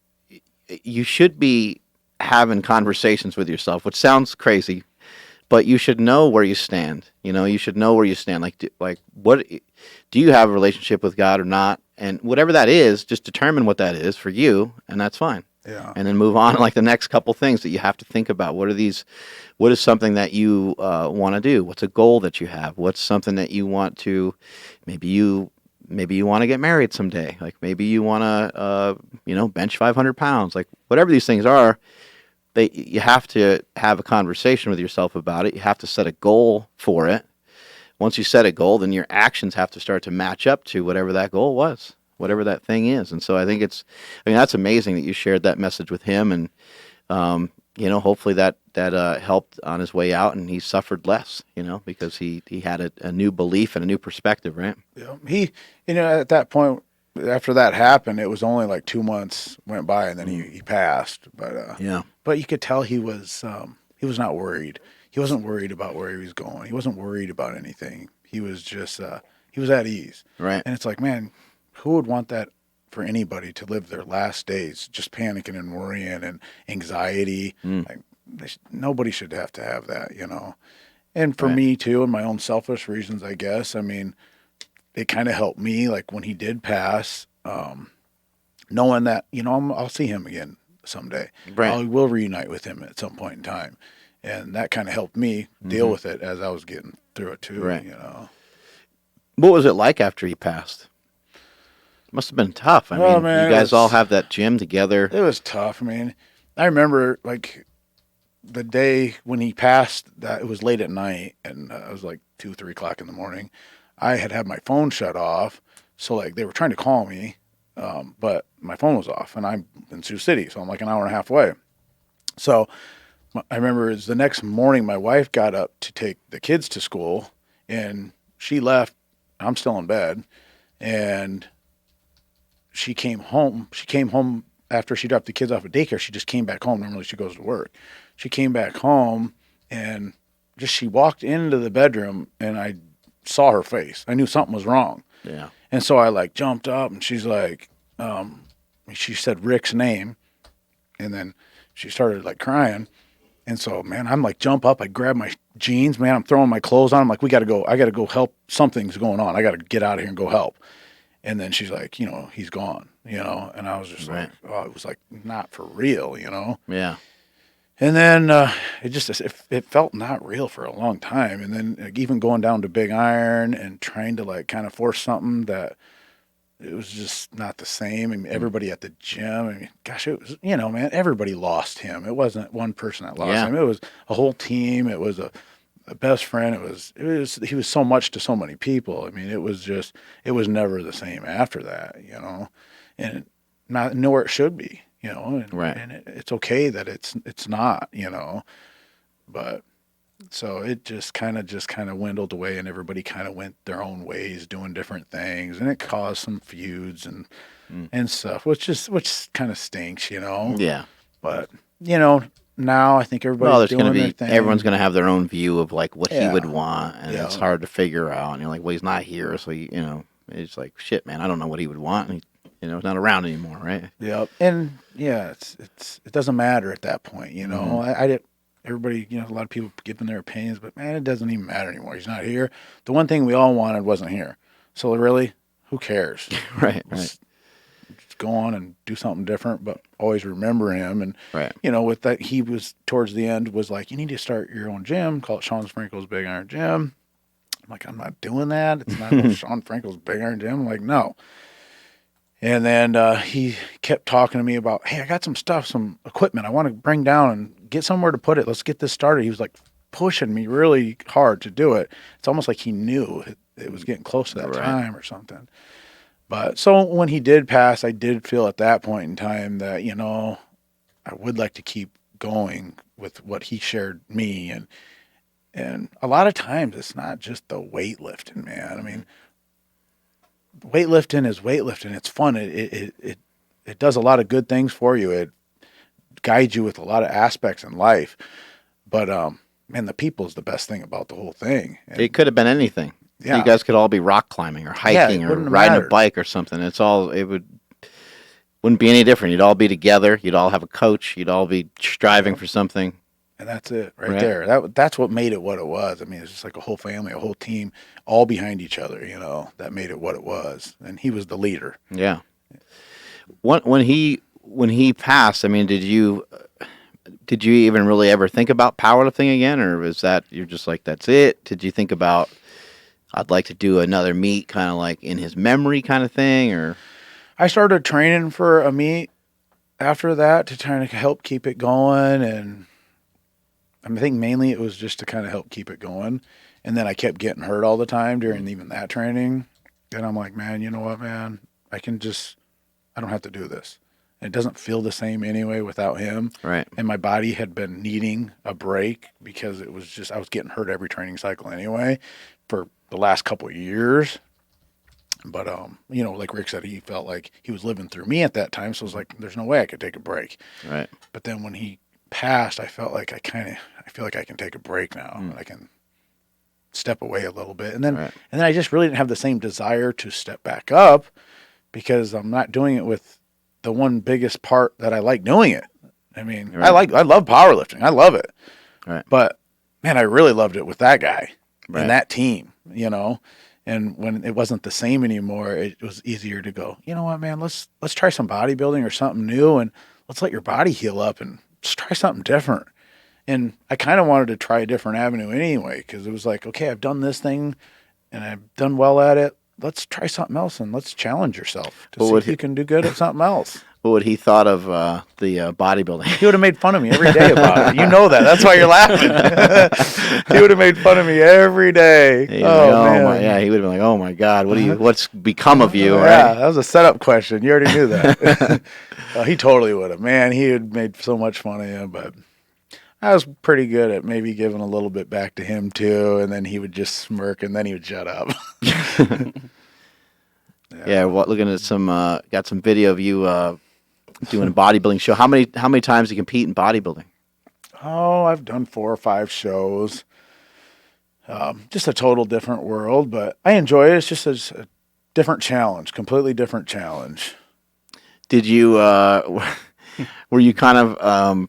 you should be having conversations with yourself, which sounds crazy, but you should know where you stand. You know, you should know where you stand. Like, what do you have a relationship with God or not? And whatever that is, just determine what that is for you, and that's fine. Yeah. And then move on to, like, the next couple things that you have to think about. What is something that you want to do? What's a goal that you have? What's something that you want to, maybe you want to get married someday. Like, maybe you want to, you know, bench 500 pounds. Like, whatever these things are, you have to have a conversation with yourself about it. You have to set a goal for it. Once you set a goal, then your actions have to start to match up to whatever that goal was, whatever that thing is. And so I think that's amazing that you shared that message with him. And, you know, hopefully that helped on his way out, and he suffered less, you know, because he had a new belief and a new perspective, right? Yeah. He, you know, at that point, after that happened, it was only like 2 months went by, and then he passed. But but you could tell he was not worried. He wasn't worried about where he was going. He wasn't worried about anything. He was just he was at ease. Right. And it's like, man, who would want that for anybody, to live their last days just panicking and worrying and anxiety? Like, nobody should have to have that, you know. And for me too, and my own selfish reasons, I guess. I mean, it kind of helped me, like, when he did pass, knowing that, you know, I'll see him again someday. Right. I will reunite with him at some point in time. And that kind of helped me deal with it as I was getting through it too, you know. What was it like after he passed? Must have been tough. I mean, man, you guys all have that gym together. It was tough. I mean, I remember, like, the day when he passed, that it was late at night, and it was like 2, 3 o'clock in the morning. I had my phone shut off, so, like, they were trying to call me, but my phone was off, and I'm in Sioux City, so I'm like an hour and a half away. So I remember it was the next morning, my wife got up to take the kids to school, and she left. I'm still in bed, and she came home. She came home after she dropped the kids off at daycare. She just came back home. Normally she goes to work. She came back home, and she walked into the bedroom, and I saw her face. I knew something was wrong. Yeah. And so I like jumped up, and she's like, she said Rick's name, and then she started like crying. And so, man, I'm like, jump up. I grab my jeans, man. I'm throwing my clothes on. I'm like, we got to go. I got to go help. Something's going on. I got to get out of here and go help. And then she's like, he's gone, And I was just like, oh, it was like not for real, Yeah. And then it felt not real for a long time. And then like, even going down to Big Iron and trying to like kind of force something that it was just not the same. I mean, everybody at the gym, I mean, gosh, it was, man, everybody lost him. It wasn't one person that lost him. It was a whole team. It was a best friend. He was so much to so many people. I mean, it was never the same after that, and not nowhere it should be, and it's okay that it's not, but so it just kind of dwindled away, and everybody kind of went their own ways doing different things, and it caused some feuds and stuff, which kind of stinks, Yeah. but now I think everybody's doing their thing. Everyone's going to have their own view of like what he would want, and it's hard to figure out. And you're like, well, he's not here, so it's like, shit, man, I don't know what he would want. And he's not around anymore, right? Yep. And it doesn't matter at that point, I did. Everybody, a lot of people giving their opinions, but man, it doesn't even matter anymore. He's not here. The one thing we all wanted wasn't here. So really, who cares? Right. Just go on and do something different, but always remember him. And, right. With that, he was towards the end was like, you need to start your own gym, call it Shawn Frankl's Big Iron Gym. I'm like, I'm not doing that. It's not Shawn Frankl's Big Iron Gym. I'm like, no. And then he kept talking to me about, hey, I got some stuff, some equipment I want to bring down and get somewhere to put it. Let's get this started. He was like pushing me really hard to do it. It's almost like he knew it was getting close to that time or something. But so when he did pass, I did feel at that point in time that, I would like to keep going with what he shared me. And a lot of times it's not just the weightlifting, man. I mean, weightlifting is weightlifting. It's fun. It does a lot of good things for you. It guides you with a lot of aspects in life. But, man, the people is the best thing about the whole thing. And it could have been anything. Yeah. You guys could all be rock climbing or hiking or riding a bike or something. Wouldn't be any different. You'd all be together. You'd all have a coach. You'd all be striving for something. And that's it right there. That's what made it what it was. I mean, it's just like a whole family, a whole team, all behind each other, that made it what it was. And he was the leader. Yeah. When he passed, I mean, did you even really ever think about powerlifting again? Or was that, you're just like, that's it? Did you think about, I'd like to do another meet kind of like in his memory kind of thing? Or I started training for a meet after that to try to help keep it going. And I think mainly it was just to kind of help keep it going. And then I kept getting hurt all the time during even that training. And I'm like, man, you know what, man? I don't have to do this. And it doesn't feel the same anyway without him. Right. And my body had been needing a break because it was just, I was getting hurt every training cycle anyway for the last couple of years. But, like Rick said, he felt like he was living through me at that time. So it was like, there's no way I could take a break. Right. But then when he passed, I felt like I feel like I can take a break now. And I can step away a little bit. And then I just really didn't have the same desire to step back up because I'm not doing it with the one biggest part that I like doing it. I mean, I love powerlifting. I love it. Right. But man, I really loved it with that guy and that team, And when it wasn't the same anymore, it was easier to go, you know what, man, let's try some bodybuilding or something new, and let's let your body heal up and just try something different. And I kind of wanted to try a different avenue anyway, because it was like, okay, I've done this thing and I've done well at it. Let's try something else and let's challenge yourself to see if you can do good at something else. What would he thought of the bodybuilding? He would have made fun of me every day about it. You know that. That's why you're laughing. He would have made fun of me every day. Man. Yeah, he would have been like, "Oh my God, what's become of you?" Yeah, Right? that was a setup question. You already knew that. He totally would have. Man, he had made so much fun of him, but I was pretty good at maybe giving a little bit back to him too, and then he would just smirk, and then he would shut up. Yeah. Looking at got some video of you doing a bodybuilding show. How many times do you compete in bodybuilding? Oh, I've done 4 or 5 shows. Just a total different world, but I enjoy it. It's just a different challenge, completely different challenge. Did you were you kind of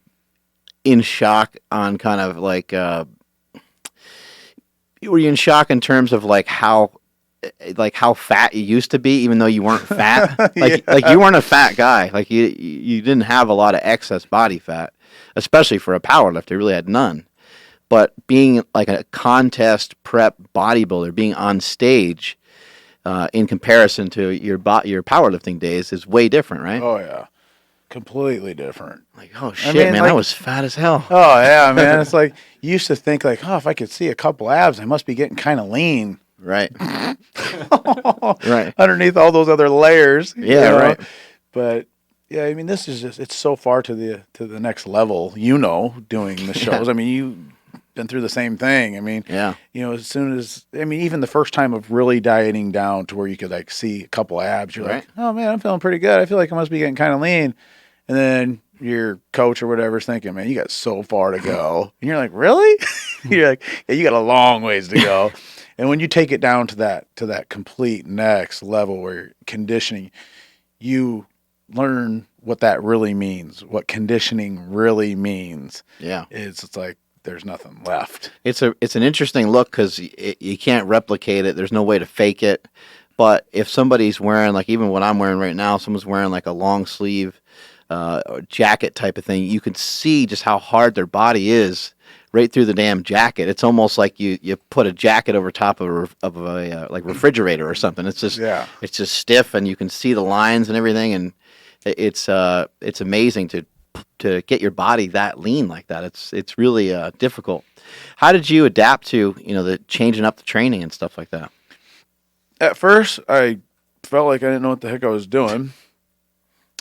in shock on kind of like were you in shock in terms of like how fat you used to be, even though you weren't fat? Like you weren't a fat guy. Like you didn't have a lot of excess body fat, especially for a powerlifter. You really had none. But being like a contest prep bodybuilder, being on stage in comparison to your powerlifting days is way different, right? Oh yeah, completely different. Like, oh shit, man, I was fat as hell. Oh yeah, man. It's like you used to think like, oh, if I could see a couple abs, I must be getting kind of lean. Right. Right. Underneath all those other layers. Yeah, right. But yeah, I mean, this is it's so far to the next level, doing the shows. I mean, you've been through the same thing. I mean, yeah. As soon as, even the first time of really dieting down to where you could like see a couple abs, you're like, oh man, I'm feeling pretty good. I feel like I must be getting kind of lean. And then your coach or whatever is thinking, man, you got so far to go. And you're like, really? You're like, yeah, you got a long ways to go. And when you take it down to that complete next level where you're conditioning, you learn what that really means, what conditioning really means. Yeah. It's like there's nothing left. It's an interesting look because you can't replicate it. There's no way to fake it. But if somebody's wearing, like even what I'm wearing right now, someone's wearing like a long sleeve jacket type of thing, you can see just how hard their body is right through the damn jacket. It's almost like you put a jacket over top of a like refrigerator or something. It's just stiff, and you can see the lines and everything, and it's amazing to get your body that lean like that. It's really difficult. How did you adapt to the changing up the training and stuff like that? At first, I felt like I didn't know what the heck I was doing.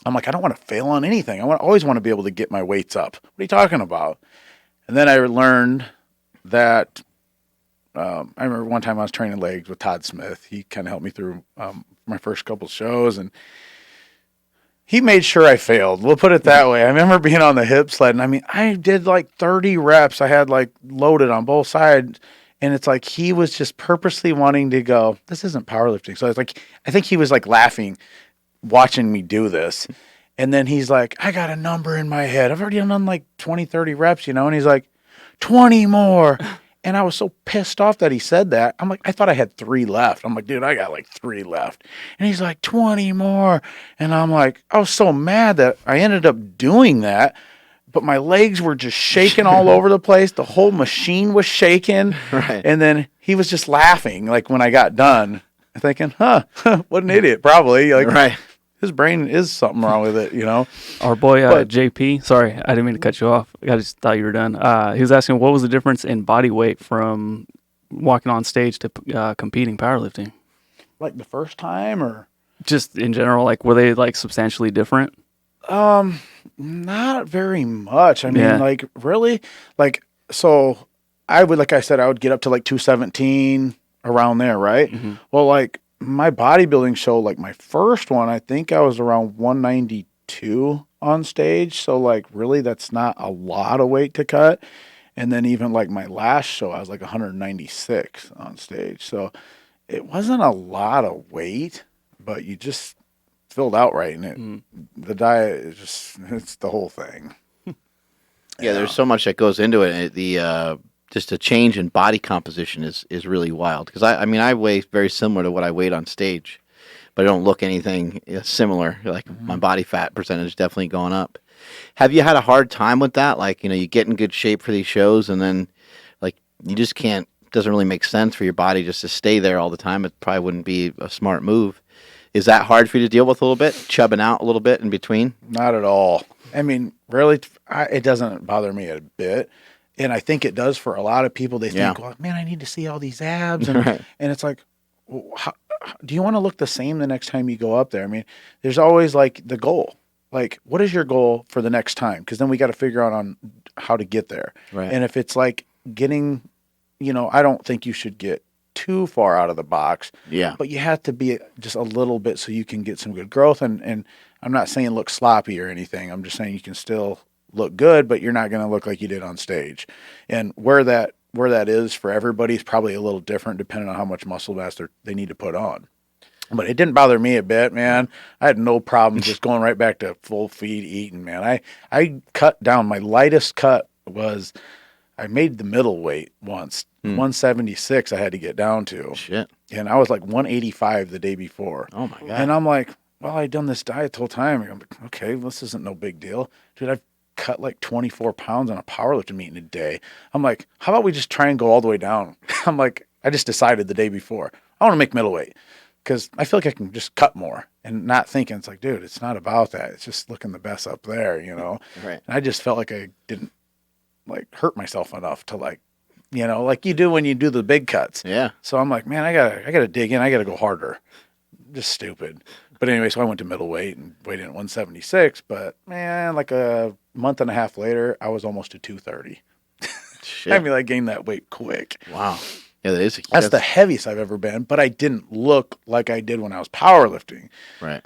I'm like, I don't want to fail on anything. Always want to be able to get my weights up. What are you talking about? And then I learned that I remember one time I was training legs with Todd Smith. He kind of helped me through my first couple shows, and he made sure I failed. We'll put it that way. I remember being on the hip sled, and I did like 30 reps. I had like loaded on both sides, and it's like he was just purposely wanting to go, this isn't powerlifting. So I think he was like laughing, watching me do this. And then he's like, I got a number in my head. I've already done like 20, 30 reps, and he's like, 20 more. And I was so pissed off that he said that. I'm like, I thought I had 3 left. I'm like, dude, I got like 3 left. And he's like, 20 more. And I'm like, I was so mad that I ended up doing that. But my legs were just shaking all over the place. The whole machine was shaking. Right. And then he was just laughing, like when I got done, thinking, what an idiot, probably. Like, right. His brain is something wrong with it, Our boy JP, sorry, I didn't mean to cut you off. I just thought you were done. He was asking what was the difference in body weight from walking on stage to competing powerlifting? Like the first time, or just in general, like were they like substantially different? Not very much. Like really, like so I would, like I said, I would get up to like 217 around there, right? Mm-hmm. Well, like my bodybuilding show, like my first one, I think I was around 192 on stage. So like really that's not a lot of weight to cut. And then even like my last show, I was like 196 on stage. So it wasn't a lot of weight, but you just filled out right. And the diet is it's the whole thing. Yeah, there's so much that goes into it. Just a change in body composition is really wild. Because I weigh very similar to what I weighed on stage, but I don't look anything similar. Like my body fat percentage definitely going up. Have you had a hard time with that? Like, you get in good shape for these shows, and then like you just can't. Doesn't really make sense for your body just to stay there all the time. It probably wouldn't be a smart move. Is that hard for you to deal with a little bit, chubbing out a little bit in between? Not at all. I mean, really, it doesn't bother me a bit. And I think it does for a lot of people. They think, well, man, I need to see all these abs. And, Right. and it's like, well, do you want to look the same the next time you go up there? I mean, there's always like the goal. Like, what is your goal for the next time? Because then we got to figure out on how to get there. Right. And if it's like getting, I don't think you should get too far out of the box. Yeah. But you have to be just a little bit so you can get some good growth. And I'm not saying look sloppy or anything. I'm just saying you can still look good, but you're not going to look like you did on stage. And where that is for everybody is probably a little different depending on how much muscle mass they need to put on. But it didn't bother me a bit, man. I had no problem just going right back to full feed eating, man. I cut down. My lightest cut was I made the middleweight once. 176 I had to get down to. Shit. And I was like 185 the day before. Oh, my God. And I'm like, well, I'd done this diet the whole time. I'm like, okay, this isn't no big deal. Dude, I've cut like 24 pounds on a powerlifting meet in a day. I'm like, how about we just try and go all the way down? I'm like, I just decided the day before, I want to make middleweight because I feel like I can just cut more and not thinking it's like, dude, it's not about that. It's just looking the best up there, Right. And I just felt like I didn't like hurt myself enough to like you do when you do the big cuts. Yeah. So I'm like, man, I gotta dig in. I gotta go harder. Just stupid. But anyway, so I went to middleweight and weighed in at 176. But man, like a month and a half later, I was almost to 230. Shit. I mean, I gained that weight quick. Wow. Yeah, that is. That's the heaviest I've ever been. But I didn't look like I did when I was powerlifting. Right.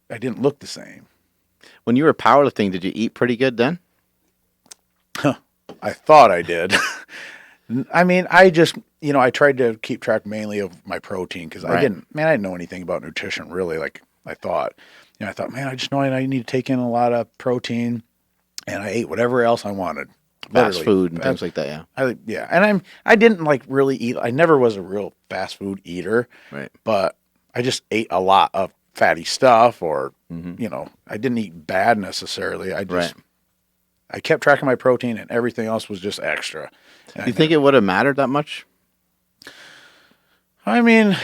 I didn't look the same. When you were powerlifting, did you eat pretty good then? I thought I did. I mean, I just, I tried to keep track mainly of my protein because Right. I didn't know anything about nutrition really like I thought. I thought, man, I just know I need to take in a lot of protein, and I ate whatever else I wanted. Fast Literally. food and things like that, yeah. Yeah. And I didn't like really eat. I never was a real fast food eater, Right. but I just ate a lot of fatty stuff or, Mm-hmm. I didn't eat bad necessarily. I just, Right. I kept track of my protein and everything else was just extra. And Do you think it would have mattered that much? I mean,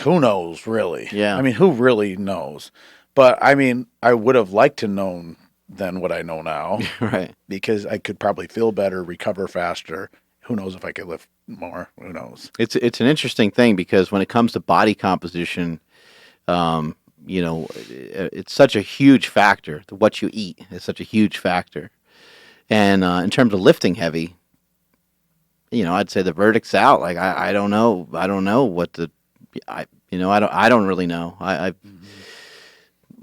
who knows, really? Yeah. I mean, who really knows? But I mean, I would have liked to known than what I know now Right. because I could probably feel better, recover faster. Who knows if I could lift more? Who knows? It's an interesting thing because when it comes to body composition, it's such a huge factor. What you eat is such a huge factor. And in terms of lifting heavy, I'd say the verdict's out. Like I don't know. I don't know what I don't really know.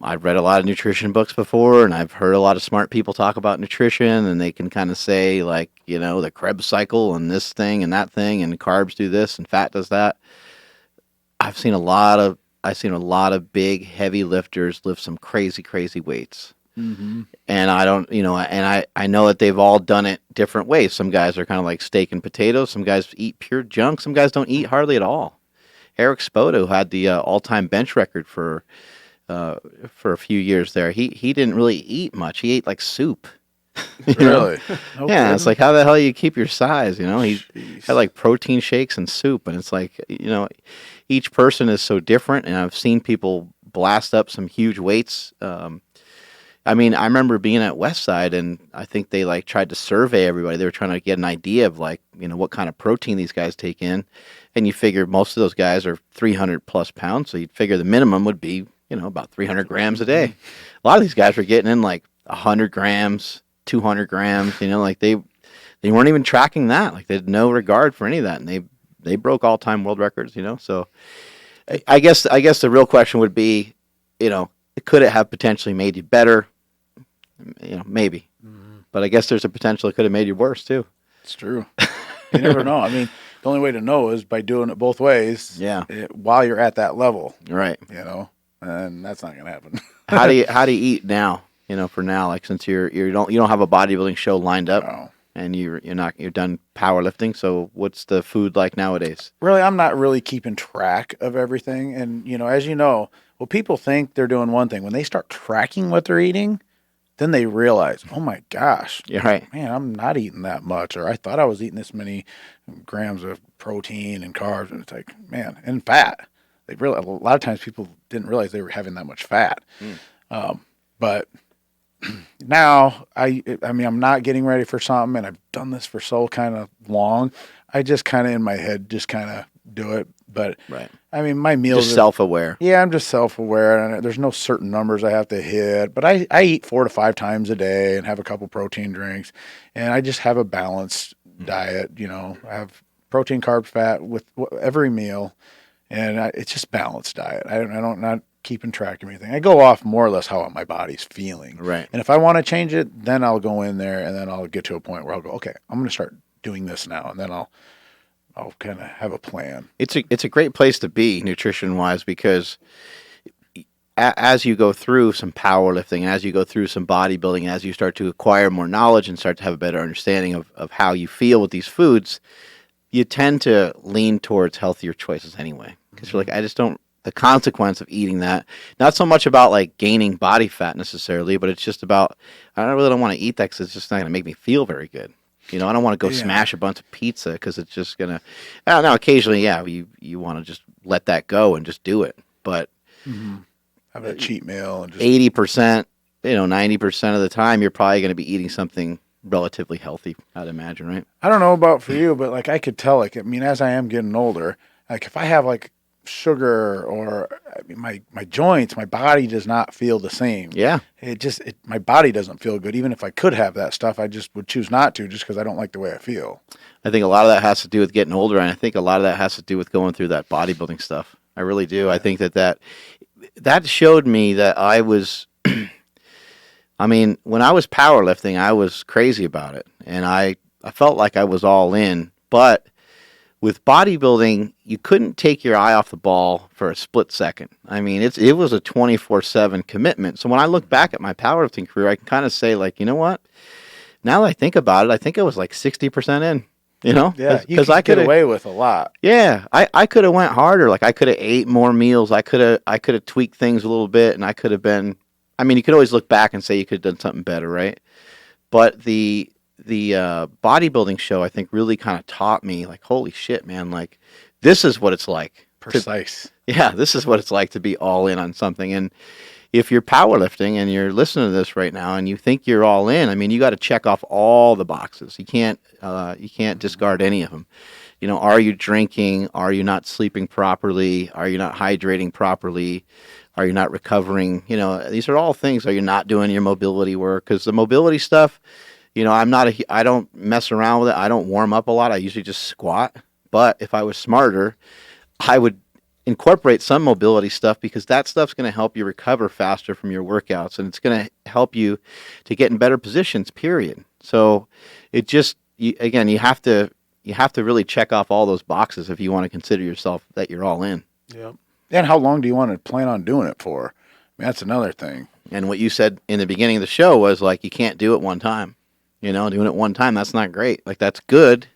I've read a lot of nutrition books before, and I've heard a lot of smart people talk about nutrition, and they can kind of say like, the Krebs cycle and this thing and that thing, and carbs do this and fat does that. I've seen a lot of big, heavy lifters lift some crazy, crazy weights. Mm-hmm. And I don't, I know that they've all done it different ways. Some guys are kind of like steak and potatoes. Some guys eat pure junk. Some guys don't eat hardly at all. Eric Spoto had the all-time bench record for a few years there. He didn't really eat much. He ate like soup. Really? No Yeah, it's kidding? like how the hell you keep your size? He Jeez. had like protein shakes and soup, and it's like each person is so different. And I've seen people blast up some huge weights. I remember being at Westside, and I think they like tried to survey everybody. They were trying to get an idea of like what kind of protein these guys take in, and you figure most of those guys are 300 plus pounds, so you'd figure the minimum would be about 300 grams a day. A lot of these guys were getting in like 100 grams, 200 grams. Like they weren't even tracking that. Like they had no regard for any of that, and they broke all-time world records. So I guess the real question would be, could it have potentially made you better? Maybe. Mm-hmm. But I guess there's a potential it could have made you worse too. It's true. You never know. I mean, the only way to know is by doing it both ways. Yeah. While you're at that level, Right. and that's not going to happen. How do you eat now? For now, like since you don't have a bodybuilding show lined up, No. and you're done powerlifting. So what's the food like nowadays? Really, I'm not really keeping track of everything. And, as you know, well, people think they're doing one thing. When they start tracking what they're eating, then they realize, oh my gosh, Yeah, right. man, I'm not eating that much. Or I thought I was eating this many grams of protein and carbs. And it's like, man, and fat. a lot of times people didn't realize they were having that much fat. But now I mean, I'm not getting ready for something, and I've done this for so kind of long. I just kind of in my head just kind of do it. But Right. I mean, my meals Just self-aware. Yeah, I'm just self-aware, and there's no certain numbers I have to hit. But I eat 4 to 5 times a day and have a couple protein drinks, and I just have a balanced diet. You know, I have protein, carbs, fat with every meal, and it's just balanced diet. I don't not keeping track of anything. I go off more or less how my body's feeling. Right. And if I want to change it, then I'll go in there, and then I'll get to a point where I'll go, okay, I'm going to start doing this now, and then I'll kind of have a plan. It's a great place to be nutrition wise, because as you go through some powerlifting, and as you go through some bodybuilding, and as you start to acquire more knowledge and start to have a better understanding of how you feel with these foods, you tend to lean towards healthier choices anyway. Because you're like, I just don't, the consequence of eating that, not so much about like gaining body fat necessarily, but it's just about, I really don't want to eat that because it's just not going to make me feel very good. You know, I don't want to go smash a bunch of pizza because it's just going to, now occasionally, yeah, you want to just let that go and just do it. But Have a cheat meal and just 80%, 90% of the time, you're probably going to be eating something relatively healthy, I'd imagine, right? I don't know about for you, but like I could tell, like, I mean, as I am getting older, like if I have like sugar or I mean, my joints, my body does not feel the same. Yeah. My body doesn't feel good. Even if I could have that stuff, I just would choose not to, just because I don't like the way I feel. I think a lot of that has to do with getting older, and I think a lot of that has to do with going through that bodybuilding stuff. I really do. I think that showed me that I was, I mean, when I was powerlifting, I was crazy about it, and I felt like I was all in, but with bodybuilding, you couldn't take your eye off the ball for a split second. I mean, it was a 24/7 commitment. So when I look back at my powerlifting career, I can kind of say, like, you know what? Now that I think about it, I think I was like 60% in. You know? Yeah, you because could I get could away with a lot. Yeah, I could have went harder. Like I could have ate more meals. I could have tweaked things a little bit, and I could have been. I mean, you could always look back and say you could have done something better, right? But the bodybuilding show, I think, really kind of taught me, like, holy shit, man, like, this is what it's like. Precise. This is what it's like to be all in on something. And if you're powerlifting and you're listening to this right now and you think you're all in, I mean, you got to check off all the boxes. You can't discard any of them. You know, are you drinking? Are you not sleeping properly? Are you not hydrating properly? Are you not recovering? You know, these are all things. Are you not doing your mobility work? Because the mobility stuff, you know, I don't mess around with it. I don't warm up a lot. I usually just squat. But if I was smarter, I would incorporate some mobility stuff, because that stuff's going to help you recover faster from your workouts, and it's going to help you to get in better positions, period. So it just, you have to really check off all those boxes if you want to consider yourself that you're all in. Yeah. And how long do you want to plan on doing it for? I mean, that's another thing. And what you said in the beginning of the show was, like, you can't do it one time. You know, doing it one time, that's not great. Like, that's good.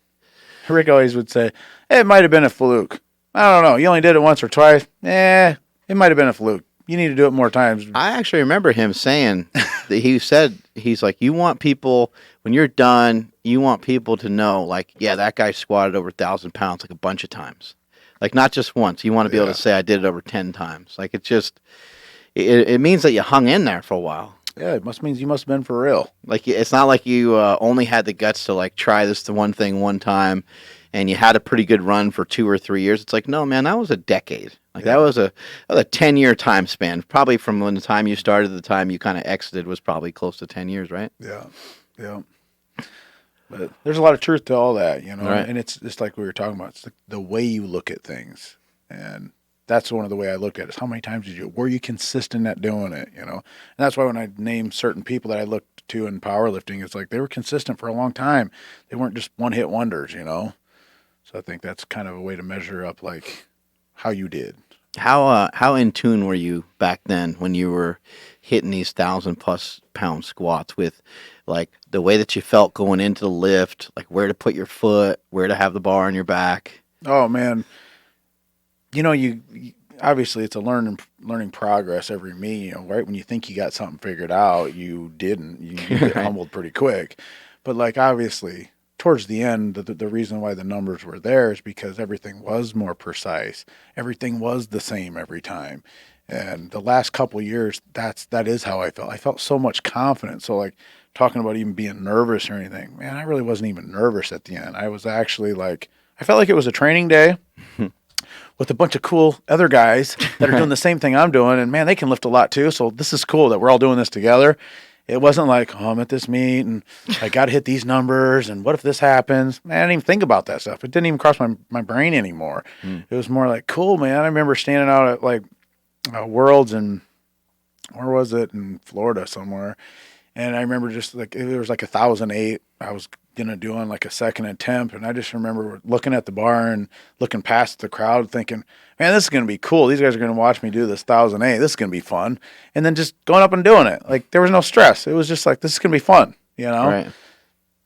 Rick always would say, it might have been a fluke. I don't know. You only did it once or twice. It might have been a fluke. You need to do it more times. I actually remember him saying that he's like, you want people, when you're done, you want people to know, like, yeah, that guy squatted over 1,000 pounds like a bunch of times. Like, not just once. You want to be able to say, I did it over 10 times. Like, it just, it means that you hung in there for a while. Yeah, it means you must have been for real. Like, it's not like you only had the guts to, like, try this one thing one time and you had a pretty good run for 2 or 3 years. It's like, no, man, that was a decade. Like, that was a 10-year time span. Probably from when the time you started to the time you kind of exited was probably close to 10 years, right? Yeah, yeah. But there's a lot of truth to all that, you know. Right. And it's just like we were talking about. It's the way you look at things, and that's one of the way I look at it. Is how many times were you consistent at doing it, you know? And that's why when I name certain people that I looked to in powerlifting, it's like they were consistent for a long time. They weren't just one-hit wonders, you know. So I think that's kind of a way to measure up, like, how you did. How in tune were you back then when you were hitting these 1,000+ pound squats with, like, the way that you felt going into the lift, like where to put your foot, where to have the bar on your back? Oh man, you know, you obviously it's a learning progress every meet. You know, right when you think you got something figured out, you didn't. You get humbled pretty quick. But like obviously, towards the end, the reason why the numbers were there is because everything was more precise. Everything was the same every time. And the last couple of years, that is how I felt. I felt so much confidence. So like talking about even being nervous or anything, man, I really wasn't even nervous at the end. I was actually like, I felt like it was a training day with a bunch of cool other guys that are doing the same thing I'm doing. And man, they can lift a lot too. So this is cool that we're all doing this together. It wasn't like, oh, I'm at this meet and I got to hit these numbers. And what if this happens? Man, I didn't even think about that stuff. It didn't even cross my brain anymore. It was more like, cool, man. I remember standing out at like Worlds and where was it? In Florida somewhere. And I remember just like, it was like 1,008. I was going to do on like a second attempt. And I just remember looking at the bar and looking past the crowd thinking, man, this is going to be cool. These guys are going to watch me do this 1,008. This is going to be fun. And then just going up and doing it. Like there was no stress. It was just like, this is going to be fun, you know? Right.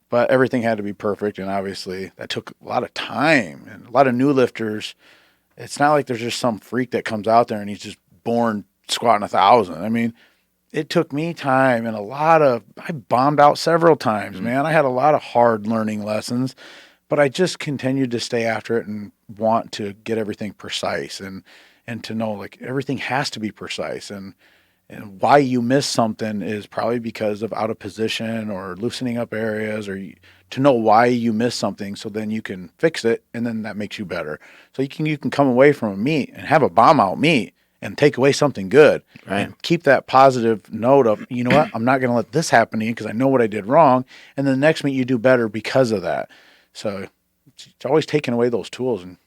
But everything had to be perfect. And obviously that took a lot of time and a lot of new lifters. It's not like there's just some freak that comes out there and he's just born squatting 1,000. I mean, it took me time and I bombed out several times, man. I had a lot of hard learning lessons, but I just continued to stay after it and want to get everything precise and to know like everything has to be precise and why you miss something is probably because of out of position or loosening up areas or to know why you miss something so then you can fix it and then that makes you better. So you can come away from a meet and have a bomb out meet and take away something good, right? And keep that positive note of, you know what, I'm not going to let this happen to you because I know what I did wrong. And then the next meet you do better because of that. So it's always taking away those tools and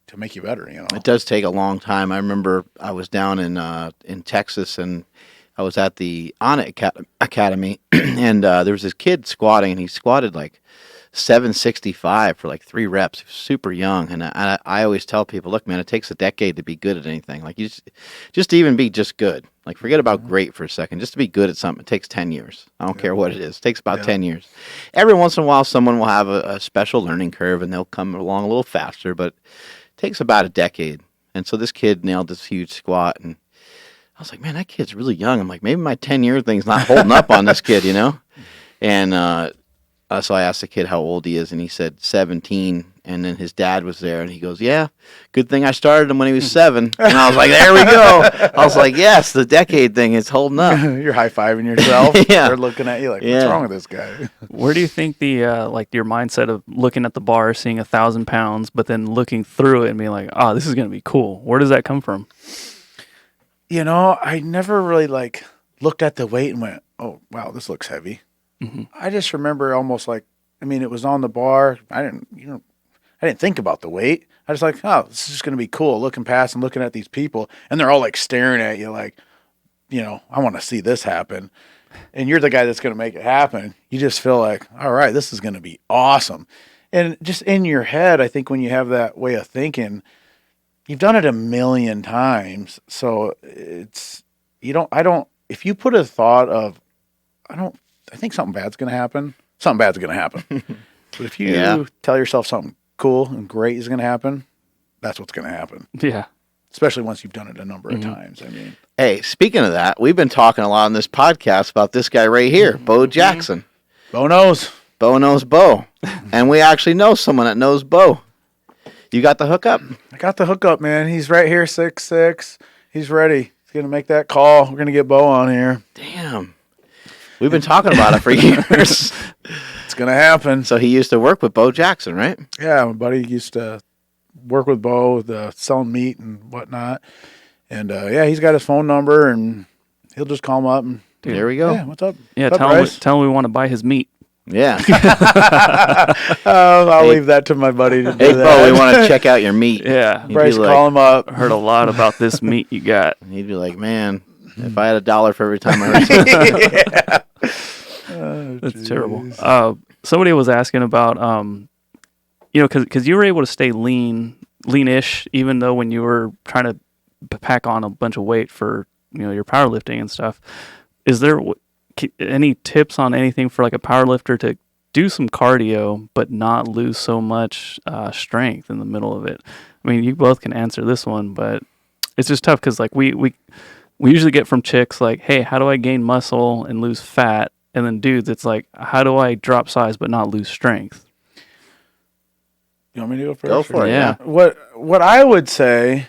to make you better, you know. It does take a long time. I remember I was down in Texas and I was at the Academy and there was this kid squatting and he squatted like 765 for like 3 reps. He was super young. And I always tell people, look, man, it takes a decade to be good at anything. Like you just to even be just good. Like forget about great for a second. Just to be good at something, it takes 10 years. I don't care what it is. It takes about 10 years. Every once in a while, someone will have a special learning curve and they'll come along a little faster, but it takes about a decade. And so this kid nailed this huge squat and I was like, man, that kid's really young. I'm like, maybe my 10-year thing's not holding up on this kid, you know? And so I asked the kid how old he is, and he said 17. And then his dad was there, and he goes, yeah, good thing I started him when he was 7. And I was like, there we go. I was like, yes, the decade thing is holding up. You're high-fiving yourself. Yeah. They're looking at you like, what's wrong with this guy? Where do you think the like your mindset of looking at the bar, seeing 1,000 pounds, but then looking through it and being like, oh, this is going to be cool. Where does that come from? You know, I never really like looked at the weight and went, oh, wow, this looks heavy. Mm-hmm. I just remember almost like, I mean, it was on the bar. I didn't think about the weight. I was like, oh, this is just going to be cool looking past and looking at these people. And they're all like staring at you like, you know, I want to see this happen. And you're the guy that's going to make it happen. You just feel like, all right, this is going to be awesome. And just in your head, I think when you have that way of thinking, you've done it a million times. So if you put a thought of, I think something bad's going to happen, something bad's going to happen. But if you tell yourself something cool and great is going to happen, that's what's going to happen. Yeah. Especially once you've done it a number of times. I mean, hey, speaking of that, we've been talking a lot on this podcast about this guy right here, Bo Jackson. Bo knows. Bo knows Bo. And we actually know someone that knows Bo. You got the hookup? I got the hookup, man. He's right here, 6'6". He's ready. He's going to make that call. We're going to get Bo on here. Damn. We've been talking about it for years. It's going to happen. So he used to work with Bo Jackson, right? Yeah, my buddy used to work with Bo, selling meat and whatnot. And, he's got his phone number, and he'll just call him up. And, dude, there we go. Yeah, what's up? Yeah, What's up, tell him we want to buy his meat. Yeah. I'll leave that to my buddy to do hey, that. Bo, we want to check out your meat. Yeah. Bryce, like, call him up. Heard a lot about this meat you got. He'd be like, man, if I had $1 for every time I heard something. Yeah. That's terrible. Somebody was asking about, because you were able to stay lean-ish, even though when you were trying to pack on a bunch of weight for, your powerlifting and stuff. Is there any tips on anything for like a powerlifter to do some cardio, but not lose so much strength in the middle of it? I mean, you both can answer this one, but it's just tough because like we usually get from chicks like, hey, how do I gain muscle and lose fat? And then dudes, it's like, how do I drop size but not lose strength? You want me to go first? Go for it. Yeah. What I would say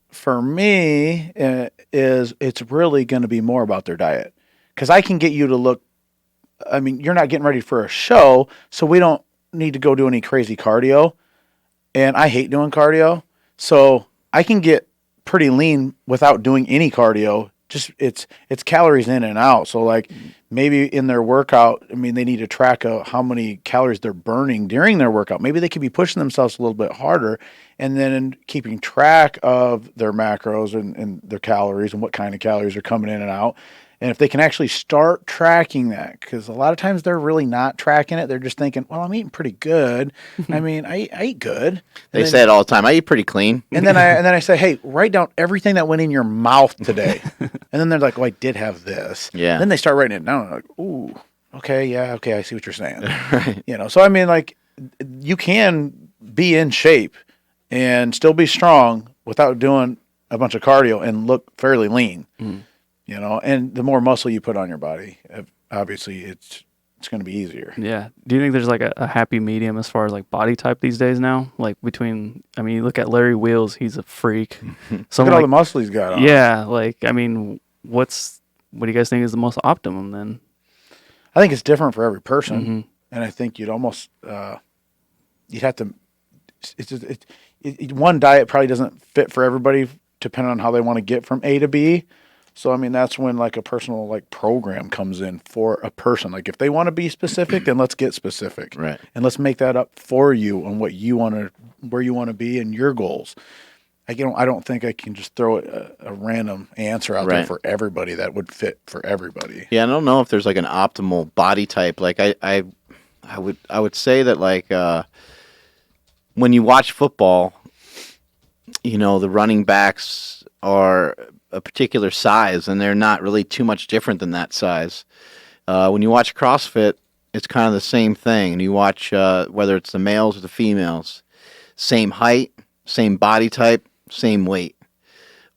for me is it's really going to be more about their diet, because I can get you to look. I mean, you're not getting ready for a show, so we don't need to go do any crazy cardio. And I hate doing cardio, so I can get pretty lean without doing any cardio. Just it's calories in and out. So like maybe in their workout, I mean, they need to track how many calories they're burning during their workout. Maybe they could be pushing themselves a little bit harder, and then keeping track of their macros and their calories and what kind of calories are coming in and out. And if they can actually start tracking that, because a lot of times they're really not tracking it. They're just thinking, well, I'm eating pretty good. I mean, I eat good. They say it all the time. I eat pretty clean. And then I say, hey, write down everything that went in your mouth today. And then they're like, oh, I did have this. Yeah. Then they start writing it down. Like, ooh, okay, yeah, okay, I see what you're saying. Right. You know, so I mean, like, you can be in shape and still be strong without doing a bunch of cardio and look fairly lean. Mm. You know, and the more muscle you put on your body, obviously it's going to be easier. Yeah. Do you think there's like a happy medium as far as like body type these days now? Like between, I mean, you look at Larry Wheels, he's a freak. Look at all the muscle he's got on. Yeah. Like, I mean, what do you guys think is the most optimum then? I think it's different for every person. Mm-hmm. And I think you'd almost, you'd have to, one diet probably doesn't fit for everybody depending on how they want to get from A to B. So, I mean, that's when like a personal like program comes in for a person. Like if they want to be specific, then let's get specific. Right. And let's make that up for you on what you want to, where you want to be and your goals. I don't think I can just throw a random answer out there for everybody that would fit for everybody. Yeah, I don't know if there's like an optimal body type. Like I would say that like when you watch football, you know, the running backs are a particular size, and they're not really too much different than that size. When you watch CrossFit, it's kind of the same thing. And you watch whether it's the males or the females, same height, same body type, same weight.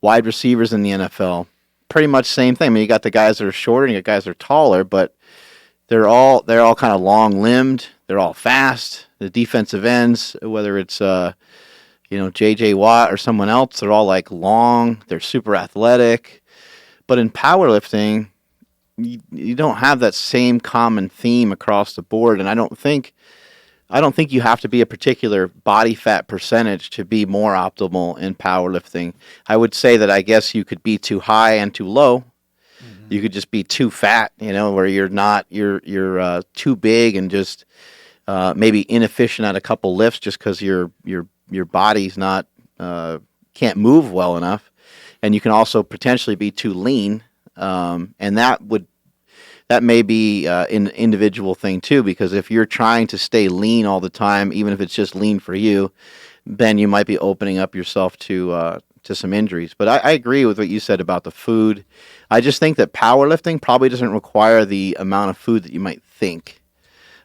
Wide receivers in the NFL, pretty much same thing. I mean, you got the guys that are shorter, and you got guys that are taller, but they're all kind of long-limbed. They're all fast. The defensive ends, whether it's you know, J.J. Watt or someone else, they're all like long, they're super athletic. But in powerlifting, you don't have that same common theme across the board. And I don't think you have to be a particular body fat percentage to be more optimal in powerlifting. I would say that I guess you could be too high and too low. Mm-hmm. You could just be too fat, you know, where you're too big and just maybe inefficient at a couple lifts just because your body's not can't move well enough, and you can also potentially be too lean, and that may be an individual thing too, because if you're trying to stay lean all the time, even if it's just lean for you, then you might be opening up yourself to some injuries. But I agree with what you said about the food. I just think that powerlifting probably doesn't require the amount of food that you might think.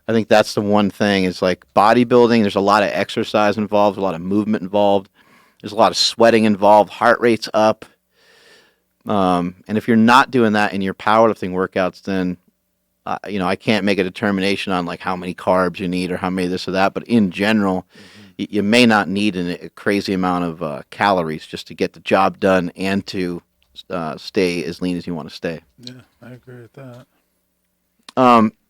I think that's the one thing is like bodybuilding, there's a lot of exercise involved, a lot of movement involved. There's a lot of sweating involved, heart rate's up. And if you're not doing that in your powerlifting workouts, then, you know, I can't make a determination on like how many carbs you need or how many this or that. But in general, you may not need a crazy amount of calories just to get the job done and to stay as lean as you want to stay. Yeah, I agree with that.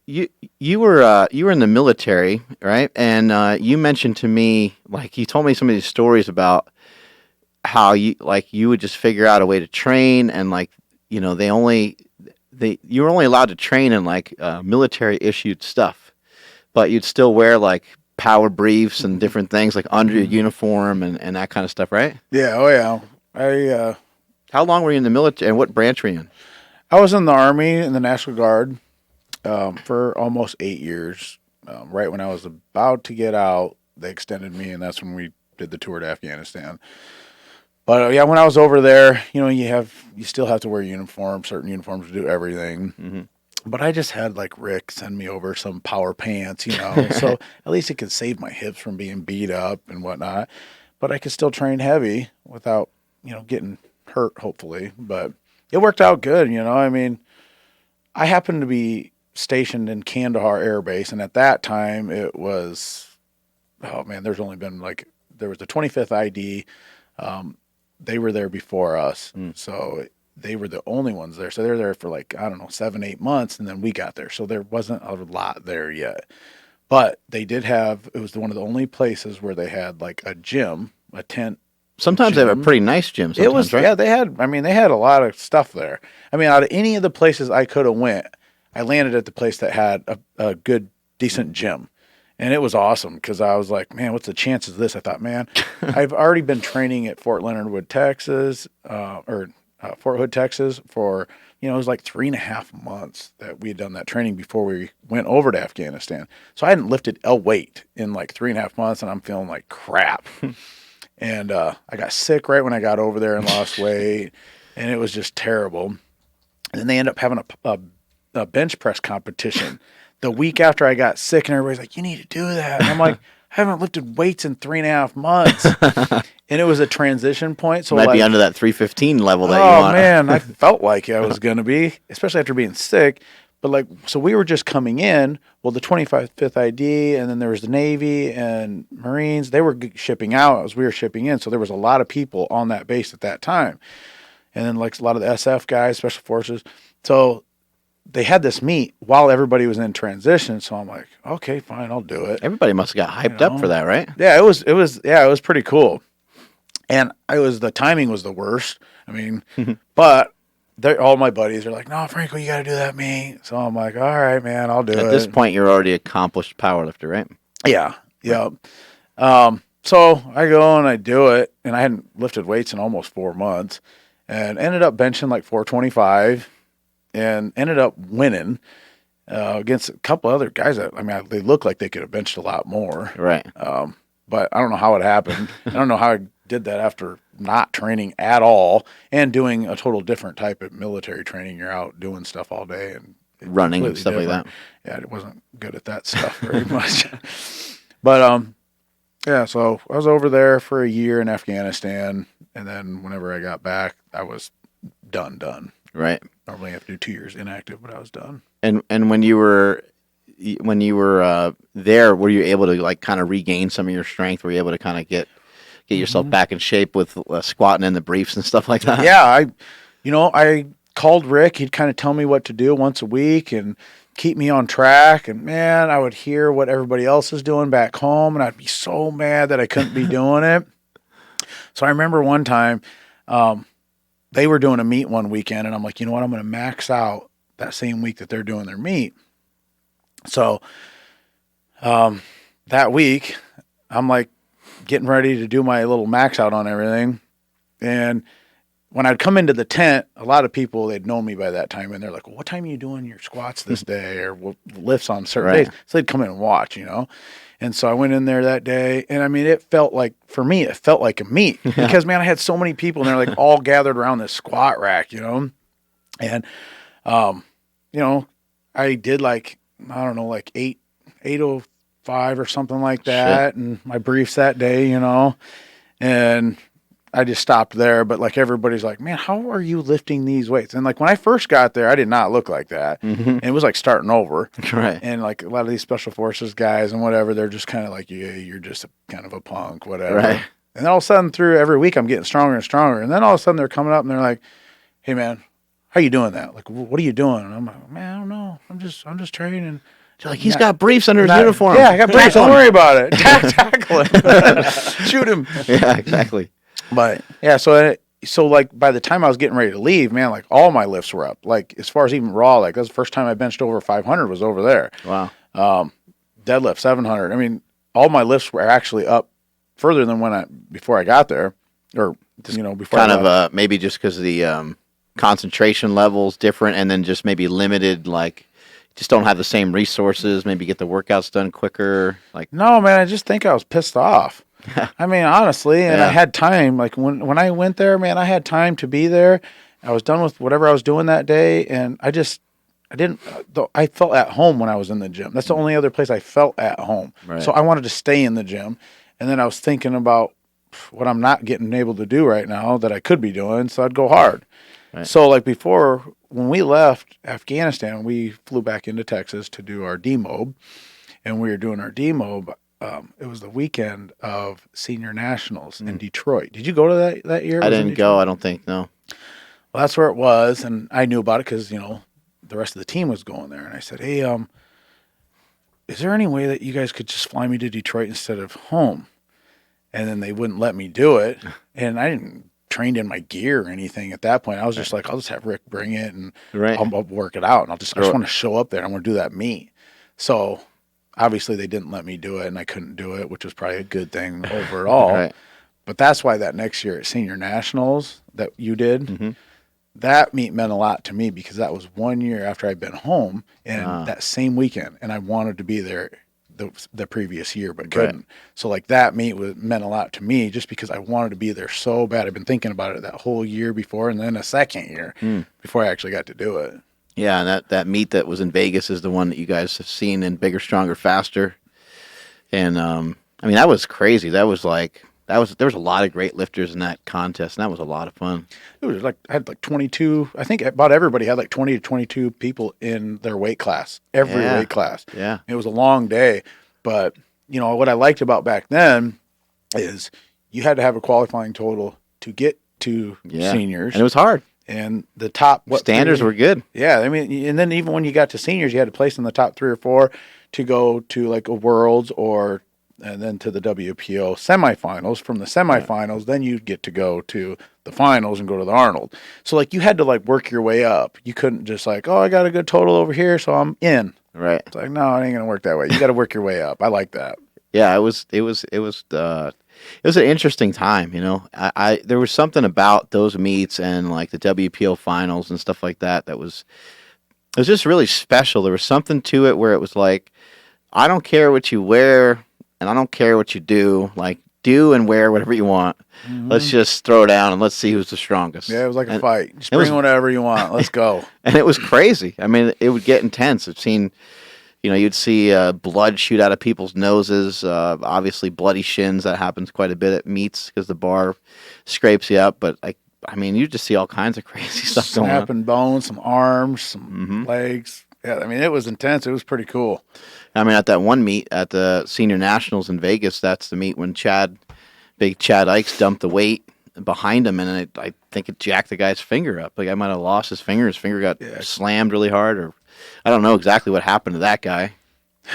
You were in the military, right? And you mentioned to me, like you told me some of these stories about how you would just figure out a way to train, and like, you know, you were only allowed to train in like military issued stuff, but you'd still wear like power briefs and different things like under your uniform and that kind of stuff, right? Yeah. Oh yeah. How long were you in the military, and what branch were you in? I was in the Army, in the National Guard. For almost 8 years. Right when I was about to get out, they extended me, and that's when we did the tour to Afghanistan. But yeah, when I was over there, you know, you still have to wear certain uniforms to do everything. Mm-hmm. But I just had like Rick send me over some power pants, you know, so at least it could save my hips from being beat up and whatnot. But I could still train heavy without, you know, getting hurt, hopefully. But it worked out good, you know. I mean, I happened to be stationed in Kandahar Air Base, and at that time it was oh man, there's only been there was the 25th ID. They were there before us. So they were the only ones there. So they were there for I don't know, 7, 8 months. And then we got there. So there wasn't a lot there yet. But they did have, it was one of the only places where they had a gym, a tent. Sometimes they have a pretty nice gym. It was, right? Yeah, they had a lot of stuff there. I mean, out of any of the places I could have went, I landed at the place that had a good, decent gym. And it was awesome because I was like, man, what's the chances of this? I thought, man, I've already been training at Fort Leonard Wood, Texas, Fort Hood, Texas for, it was 3.5 months that we had done that training before we went over to Afghanistan. So I hadn't lifted a weight in 3.5 months and I'm feeling like crap. And I got sick right when I got over there and lost weight and it was just terrible. And then they ended up having a bench press competition the week after I got sick, and everybody's like, you need to do that. And I'm like, I haven't lifted weights in 3.5 months. And it was a transition point. So might be under that 315 level that you want. Oh, man, I felt like I was going to be, especially after being sick. But so we were just coming in. Well, the 25th ID, and then there was the Navy and Marines. They were shipping out as we were shipping in. So there was a lot of people on that base at that time. And then a lot of the SF guys, Special Forces. So they had this meet while everybody was in transition. So I'm like, okay, fine, I'll do it. Everybody must have got hyped up for that, right? Yeah, it was pretty cool. And the timing was the worst. I mean, but all my buddies are like, no, Frankl, you got to do that meet. So I'm like, all right, man, I'll do it. At this point, you're already accomplished powerlifter, right? Yeah. Yeah. So I go and I do it, and I hadn't lifted weights in almost 4 months and ended up benching 425 and ended up winning against a couple other guys that, they looked like they could have benched a lot more. Right. But I don't know how it happened. I don't know how I did that after not training at all and doing a total different type of military training. You're out doing stuff all day and running and stuff different. like that. Yeah, I wasn't good at that stuff very much. But yeah, so I was over there for a year in Afghanistan, and then whenever I got back, I was done. Right. Normally I have to do 2 years inactive, but I was done. And when you were there, were you able to kind of regain some of your strength? Were you able to kind of get yourself back in shape with squatting in the briefs and stuff like that? Yeah, I called Rick. He'd kind of tell me what to do once a week and keep me on track. And man, I would hear what everybody else is doing back home, and I'd be so mad that I couldn't be doing it. So I remember one time, they were doing a meet one weekend, and I'm like, you know what? I'm going to max out that same week that they're doing their meet. So that week, I'm getting ready to do my little max out on everything. And when I'd come into the tent, a lot of people, they'd known me by that time, and they're like, well, what time are you doing your squats this day, or lifts on certain days? So they'd come in and watch, And so I went in there that day, and it felt like, for me, it felt like a meet because, man, I had so many people, and they're all gathered around this squat rack, And, I did I don't know, 805 or something like that. Shit. And my briefs that day, and I just stopped there. But everybody's like, man, how are you lifting these weights? And when I first got there, I did not look like that. Mm-hmm. And it was starting over. Right. And a lot of these special forces guys and whatever, they're just kind of yeah, you're just kind of a punk, whatever. Right. And then all of a sudden through every week, I'm getting stronger and stronger. And then all of a sudden they're coming up and they're like, hey man, how you doing that? What are you doing? And I'm like, man, I don't know. I'm just training. You're he's got briefs under his uniform. Yeah, I got briefs. Don't worry about it. Tackle him. Shoot him. Yeah, exactly. But yeah, so by the time I was getting ready to leave, man, all my lifts were up. As far as even raw, that's the first time I benched over 500 was over there. Wow. Deadlift 700. All my lifts were actually up further than before I got there, or before. Kind of maybe just because the concentration level's different, and then just maybe limited, just don't have the same resources. Maybe get the workouts done quicker. No, man, I just think I was pissed off. Honestly, and I had time. When I went there, man, I had time to be there. I was done with whatever I was doing that day, and I felt at home when I was in the gym. That's the only other place I felt at home. Right. So I wanted to stay in the gym, and then I was thinking about what I'm not getting able to do right now that I could be doing, so I'd go hard. Right. So before, when we left Afghanistan, we flew back into Texas to do our demob, and we were doing our demob. it was the weekend of senior nationals in Detroit. Did you go to that year? I didn't go. I don't think. No. Well, that's where it was, and I knew about it because the rest of the team was going there. And I said, "Hey, is there any way that you guys could just fly me to Detroit instead of home?" And then they wouldn't let me do it, and I didn't train in my gear or anything at that point. I was just like, I'll just have Rick bring it, and I'll work it out, and I just want to show up there. I'm going to do that meet. So obviously they didn't let me do it, and I couldn't do it, which was probably a good thing overall. Right. But that's why that next year at senior nationals that you did. That meet meant a lot to me because that was 1 year after I'd been home and that same weekend, and I wanted to be there the previous year but couldn't. Right. So like that meet meant a lot to me just because I wanted to be there so bad. I've been thinking about it that whole year before, and then a second year before I actually got to do it. Yeah, and that meet that was in Vegas is the one that you guys have seen in Bigger, Stronger, Faster. And I mean, that was crazy. There was a lot of great lifters in that contest, and that was a lot of fun. It was I had 22. I think about everybody had 20 to 22 people in their weight class, every weight class. Yeah, it was a long day, but what I liked about back then is you had to have a qualifying total to get to seniors, and it was hard. And the top standards were good. Yeah, I mean, and then even when you got to seniors, you had to place in the top 3 or 4 to go to like a Worlds and then to the WPO semifinals. From the semifinals, then you'd get to go to the finals and go to the Arnold. So like you had to work your way up. You couldn't just I got a good total over here, so I'm in. Right. It's like, no, it ain't gonna work that way. You got to work your way up. I like that. Yeah, it was an interesting time. There was something about those meets and like the WPO finals and stuff like that it was just really special. There was something to it where it was like, I don't care what you wear. And I don't care what you do. Do and wear whatever you want. Let's just throw down and let's see who's the strongest. Yeah, it was like a fight. Just bring whatever you want. Let's go. And it was crazy. I mean, it would get intense. I've seen, you'd see blood shoot out of people's noses. Obviously, bloody shins. That happens quite a bit at meets because the bar scrapes you up. But I mean, you just see all kinds of crazy stuff going on. Snapping bones, some arms, some legs. Yeah, I mean, it was intense. It was pretty cool. I mean, at that one meet at the Senior Nationals in Vegas, that's the meet when Big Chad Ikes dumped the weight behind him, and I think it jacked the guy's finger up. I might have lost his finger. His finger got slammed really hard, or I don't know exactly what happened to that guy,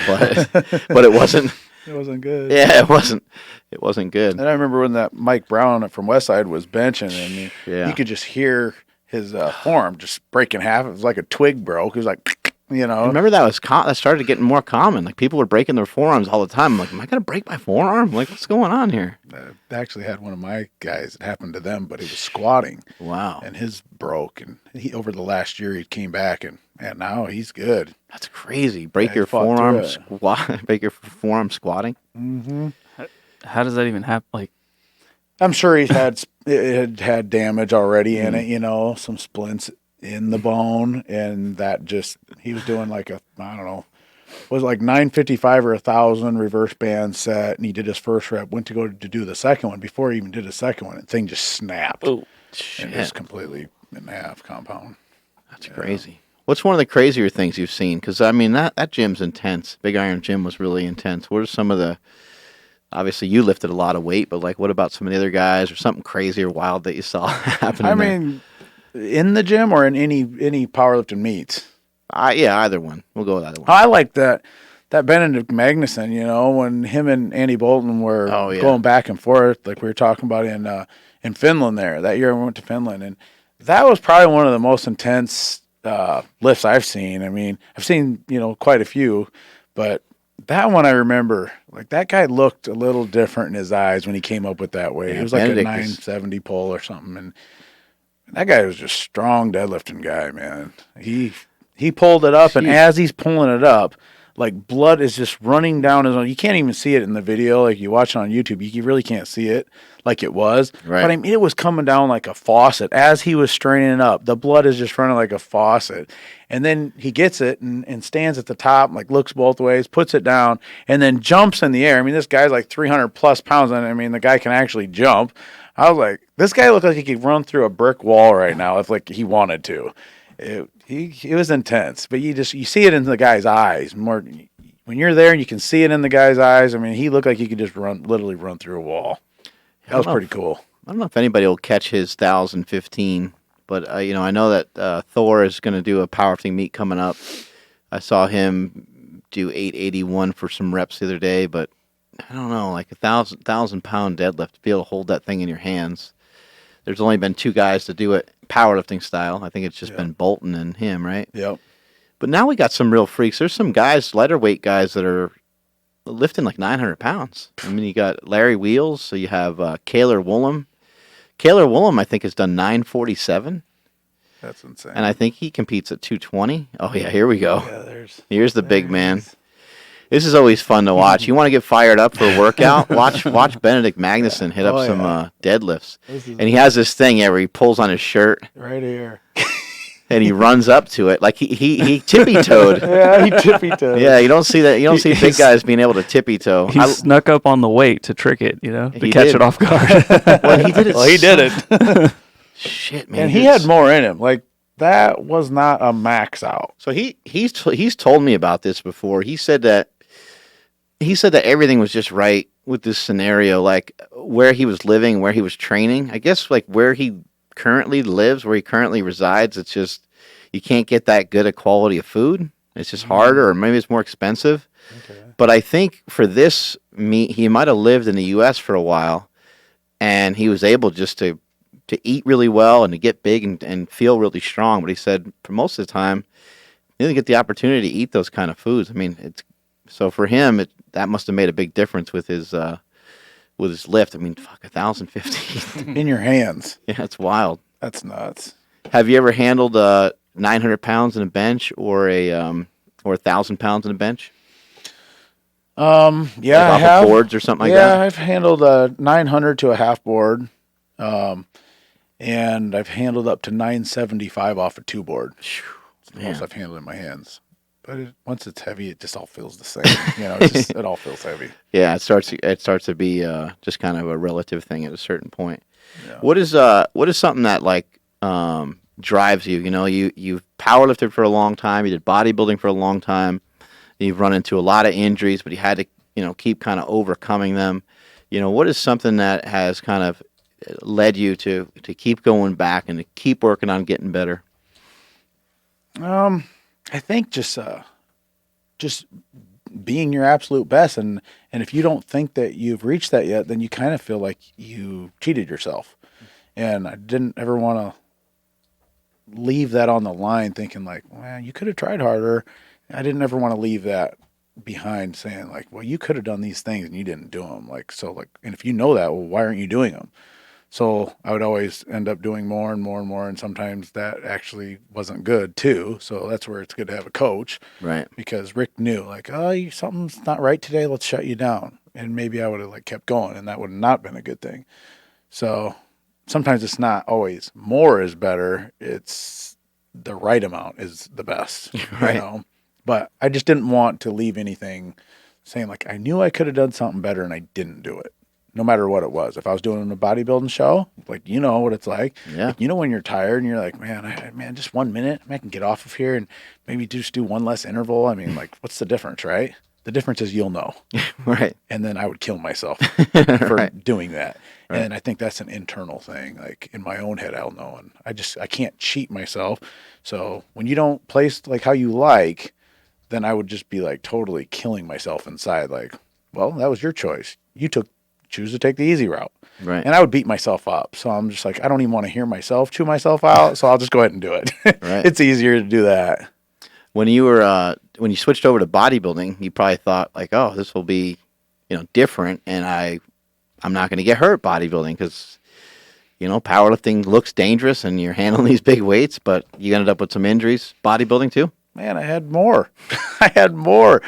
but but it wasn't. It wasn't good. Yeah, it wasn't. It wasn't good. And I remember when that Mike Brown from Westside was benching, and you could just hear his forearm just break in half. It was like a twig broke. It was like. I remember that started getting more common. People were breaking their forearms all the time. I'm like, am I going to break my forearm? What's going on here? I actually had one of my guys. It happened to them, but he was squatting. Wow. And his broke. And over the last year, he came back, and now he's good. That's crazy. Break your forearm squatting? Mm-hmm. How does that even happen? I'm sure it had damage already in it, some splints in the bone, and that he was doing I don't know, was 955 or 1,000 reverse band set, and he did his first rep, went to go to do the second one. Before he even did the second one, the thing just snapped. Oh, and just completely in half compound. That's crazy. What's one of the crazier things you've seen? Because I mean, that gym's intense. Big Iron Gym was really intense. What are some of the, obviously you lifted a lot of weight, but what about some of the other guys, or something crazy or wild that you saw happen? I mean, in the gym or in any powerlifting meets? Yeah, either one. We'll go with either one. I like that Benedict Magnuson, when him and Andy Bolton were going back and forth, like we were talking about in Finland there. That year we went to Finland, and that was probably one of the most intense lifts I've seen. I mean, I've seen, quite a few, but that one I remember, that guy looked a little different in his eyes when he came up with that weight. It was Benedict a 970 pull or something, and that guy was just a strong deadlifting guy, man. He pulled it up, and as he's pulling it up, blood is just running down his own. You can't even see it in the video. You watch it on YouTube, you really can't see it like it was. Right. But I mean, it was coming down like a faucet. As he was straining it up, the blood is just running like a faucet. And then he gets it and stands at the top, looks both ways, puts it down, and then jumps in the air. I mean, this guy's 300 plus pounds, and I mean, the guy can actually jump. I was like, this guy looked like he could run through a brick wall right now if he wanted to. It was intense, but you see it in the guy's eyes more when you're there and you can see it in the guy's eyes, I mean, he looked like he could just literally run through a wall. That was pretty cool. I don't know if anybody will catch his 1,015, but I know that Thor is going to do a powerlifting meet coming up. I saw him do 881 for some reps the other day, but I don't know, like 1,000-pound deadlift, to be able to hold that thing in your hands. There's only been 2 guys to do it powerlifting style. I think it's just been Bolton and him, right? Yep. But now we got some real freaks. There's some guys, lighter weight guys, that are lifting like 900 pounds. I mean, you got Larry Wheels, so you have Kaylor Woolham. Kaylor Woolham, I think, has done 947. That's insane. And I think he competes at 220. Oh, yeah, here we go. Yeah, here's the big man. This is always fun to watch. You want to get fired up for a workout? Watch Benedict Magnuson hit up some deadlifts. And he has this thing where he pulls on his shirt. Right here. And he runs up to it like he tippy-toed. Yeah, he tippy-toed. Yeah, you don't see that. You don't see big guys being able to tippy-toe. He snuck up on the weight to trick it, to catch it off guard. Well, he did it. Well, he did it. Shit, man. And he had more in him. Like, that was not a max out. So he's told me about this before. He said that everything was just right with this scenario, like where he was living, where he was training. I guess like where he currently lives, where he currently resides, it's just you can't get that good a quality of food. It's just harder, or maybe it's more expensive. Okay. But I think for this meet, he might have lived in the U.S. for a while, and he was able just to eat really well and to get big and feel really strong. But he said for most of the time, he didn't get the opportunity to eat those kind of foods. I mean, so for him, that must have made a big difference with his lift. I mean, fuck, 1,015 in your hands. Yeah, it's wild. That's nuts. Have you ever handled 900 pounds in a bench or 1,000 pounds in a bench? Yeah, like I have boards or something like that. Yeah, I've handled a 900 to a half board, and I've handled up to 975 off a 2 board. It's the most I've handled in my hands. But once it's heavy, it just all feels the same. It all feels heavy. Yeah, it starts to be just kind of a relative thing at a certain point. Yeah. What is something that like drives you? You've powerlifted for a long time. You did bodybuilding for a long time. You've run into a lot of injuries, but you had to keep kind of overcoming them. What is something that has kind of led you to keep going back and to keep working on getting better? I think just being your absolute best, and if you don't think that you've reached that yet, then you kind of feel like you cheated yourself. And I didn't ever want to leave that on the line thinking like, well, you could have tried harder. I didn't ever want to leave that behind saying like, well, you could have done these things and you didn't do them. And if you know that, well, why aren't you doing them? So I would always end up doing more and more and more, and sometimes that actually wasn't good too. So that's where it's good to have a coach, right? Because Rick knew, like, oh, something's not right today. Let's shut you down, and maybe I would have kept going, and that would have not been a good thing. So sometimes it's not always more is better. It's the right amount is the best, right? But I just didn't want to leave anything saying like I knew I could have done something better and I didn't do it. No matter what it was. If I was doing a bodybuilding show, what it's like. Yeah. When you're tired and you're like, man, just 1 minute, I can get off of here and maybe just do one less interval. I mean, what's the difference, right? The difference is you'll know. Right. And then I would kill myself for doing that. Right. And I think that's an internal thing. Like in my own head, I'll know. And I can't cheat myself. So when you don't place like how you like, then I would just be like totally killing myself inside. Like, well, that was your choice. You choose to take the easy route. Right. And I would beat myself up. So I'm just like, I don't even want to hear myself chew myself out. So I'll just go ahead and do it. Right. It's easier to do that. When you were, when you switched over to bodybuilding, you probably thought like, oh, this will be, different. And I'm not going to get hurt bodybuilding because, powerlifting looks dangerous and you're handling these big weights, but you ended up with some injuries. Bodybuilding too? Man, I had more. I had more.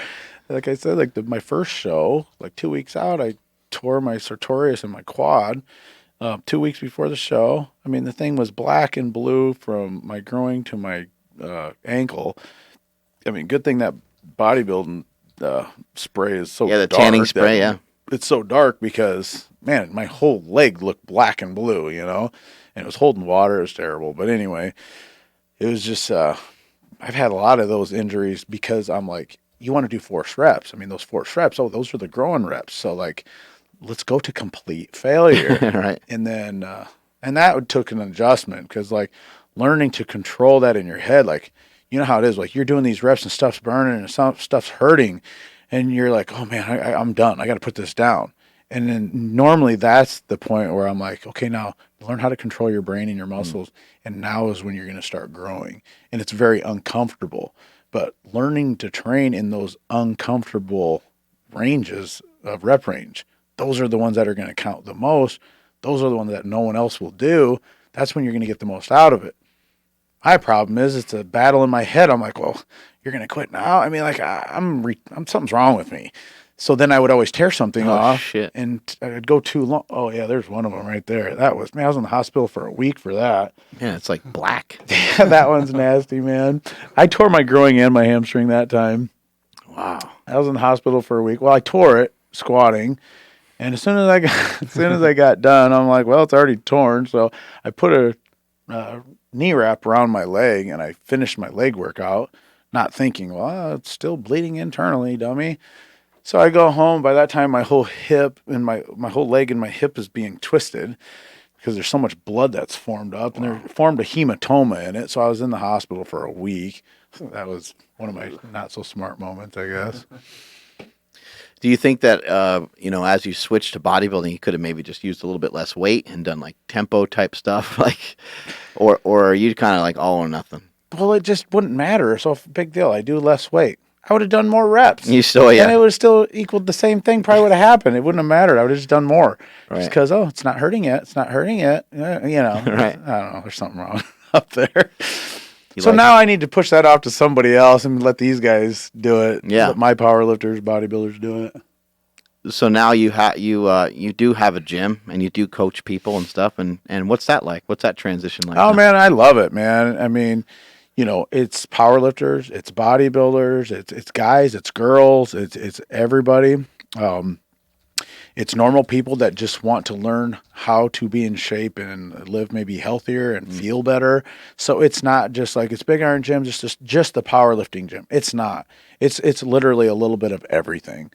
Like I said, my first show, 2 weeks out, I tore my sartorius in my quad 2 weeks before the show. I mean, the thing was black and blue from my groin to my ankle. I mean, good thing that bodybuilding spray is so dark. Yeah, the tanning spray, yeah. It's so dark because, man, my whole leg looked black and blue, and it was holding water. It was terrible. But anyway, it was just, I've had a lot of those injuries because I'm like, you want to do forced reps. I mean, those forced reps, those are the growing reps. So like, let's go to complete failure. Right. And then, and that took an adjustment, because like learning to control that in your head, like, you know how it is, like you're doing these reps and stuff's burning and some stuff's hurting, and you're like, oh man, I'm done. I got to put this down. And then normally that's the point where I'm like, okay, now learn how to control your brain and your muscles. And now is when you're going to start growing. And it's very uncomfortable, but learning to train in those uncomfortable ranges of rep range, those are the ones that are going to count the most. Those are the ones that no one else will do. That's when you're going to get the most out of it. My problem is it's a battle in my head. I'm like, well, you're going to quit now? I mean, like I'm something's wrong with me. So then I would always tear something off, shit. And I'd go too long. Oh yeah, there's one of them right there. That was, man, I was in the hospital for a week for that. Yeah, it's like black. That one's nasty, man. I tore my groin and my hamstring that time. Wow. I was in the hospital for a week. Well, I tore it squatting, and as soon as I got done, I'm like, well, it's already torn. So I put a knee wrap around my leg, and I finished my leg workout, not thinking, well, it's still bleeding internally, dummy. So I go home. By that time, my whole hip and my whole leg and my hip is being twisted because there's so much blood that's formed up, and there formed a hematoma in it. So I was in the hospital for a week. That was one of my not so smart moments, I guess. Do you think that, as you switched to bodybuilding, you could have maybe just used a little bit less weight and done like tempo type stuff, like, or are you kind of like all or nothing? Well, it just wouldn't matter. So big deal. I do less weight. I would have done more reps. You still, yeah. And it would have still equaled the same thing. Probably would have happened. It wouldn't have mattered. I would have just done more. Right. Just because, it's not hurting yet. It's not hurting yet. Right. I don't know. There's something wrong up there. You So like now I need to push that off to somebody else and let these guys do it. Yeah. Let my powerlifters, bodybuilders do it. So now you do have a gym and you do coach people and stuff. And what's that like? What's that transition like? Oh, now? man, I love it, man. I mean, it's powerlifters, it's bodybuilders, it's guys, it's girls, it's everybody. It's normal people that just want to learn how to be in shape and live maybe healthier and feel better. So it's not just like it's Big Iron Gym, just the powerlifting gym. It's not. It's literally a little bit of everything.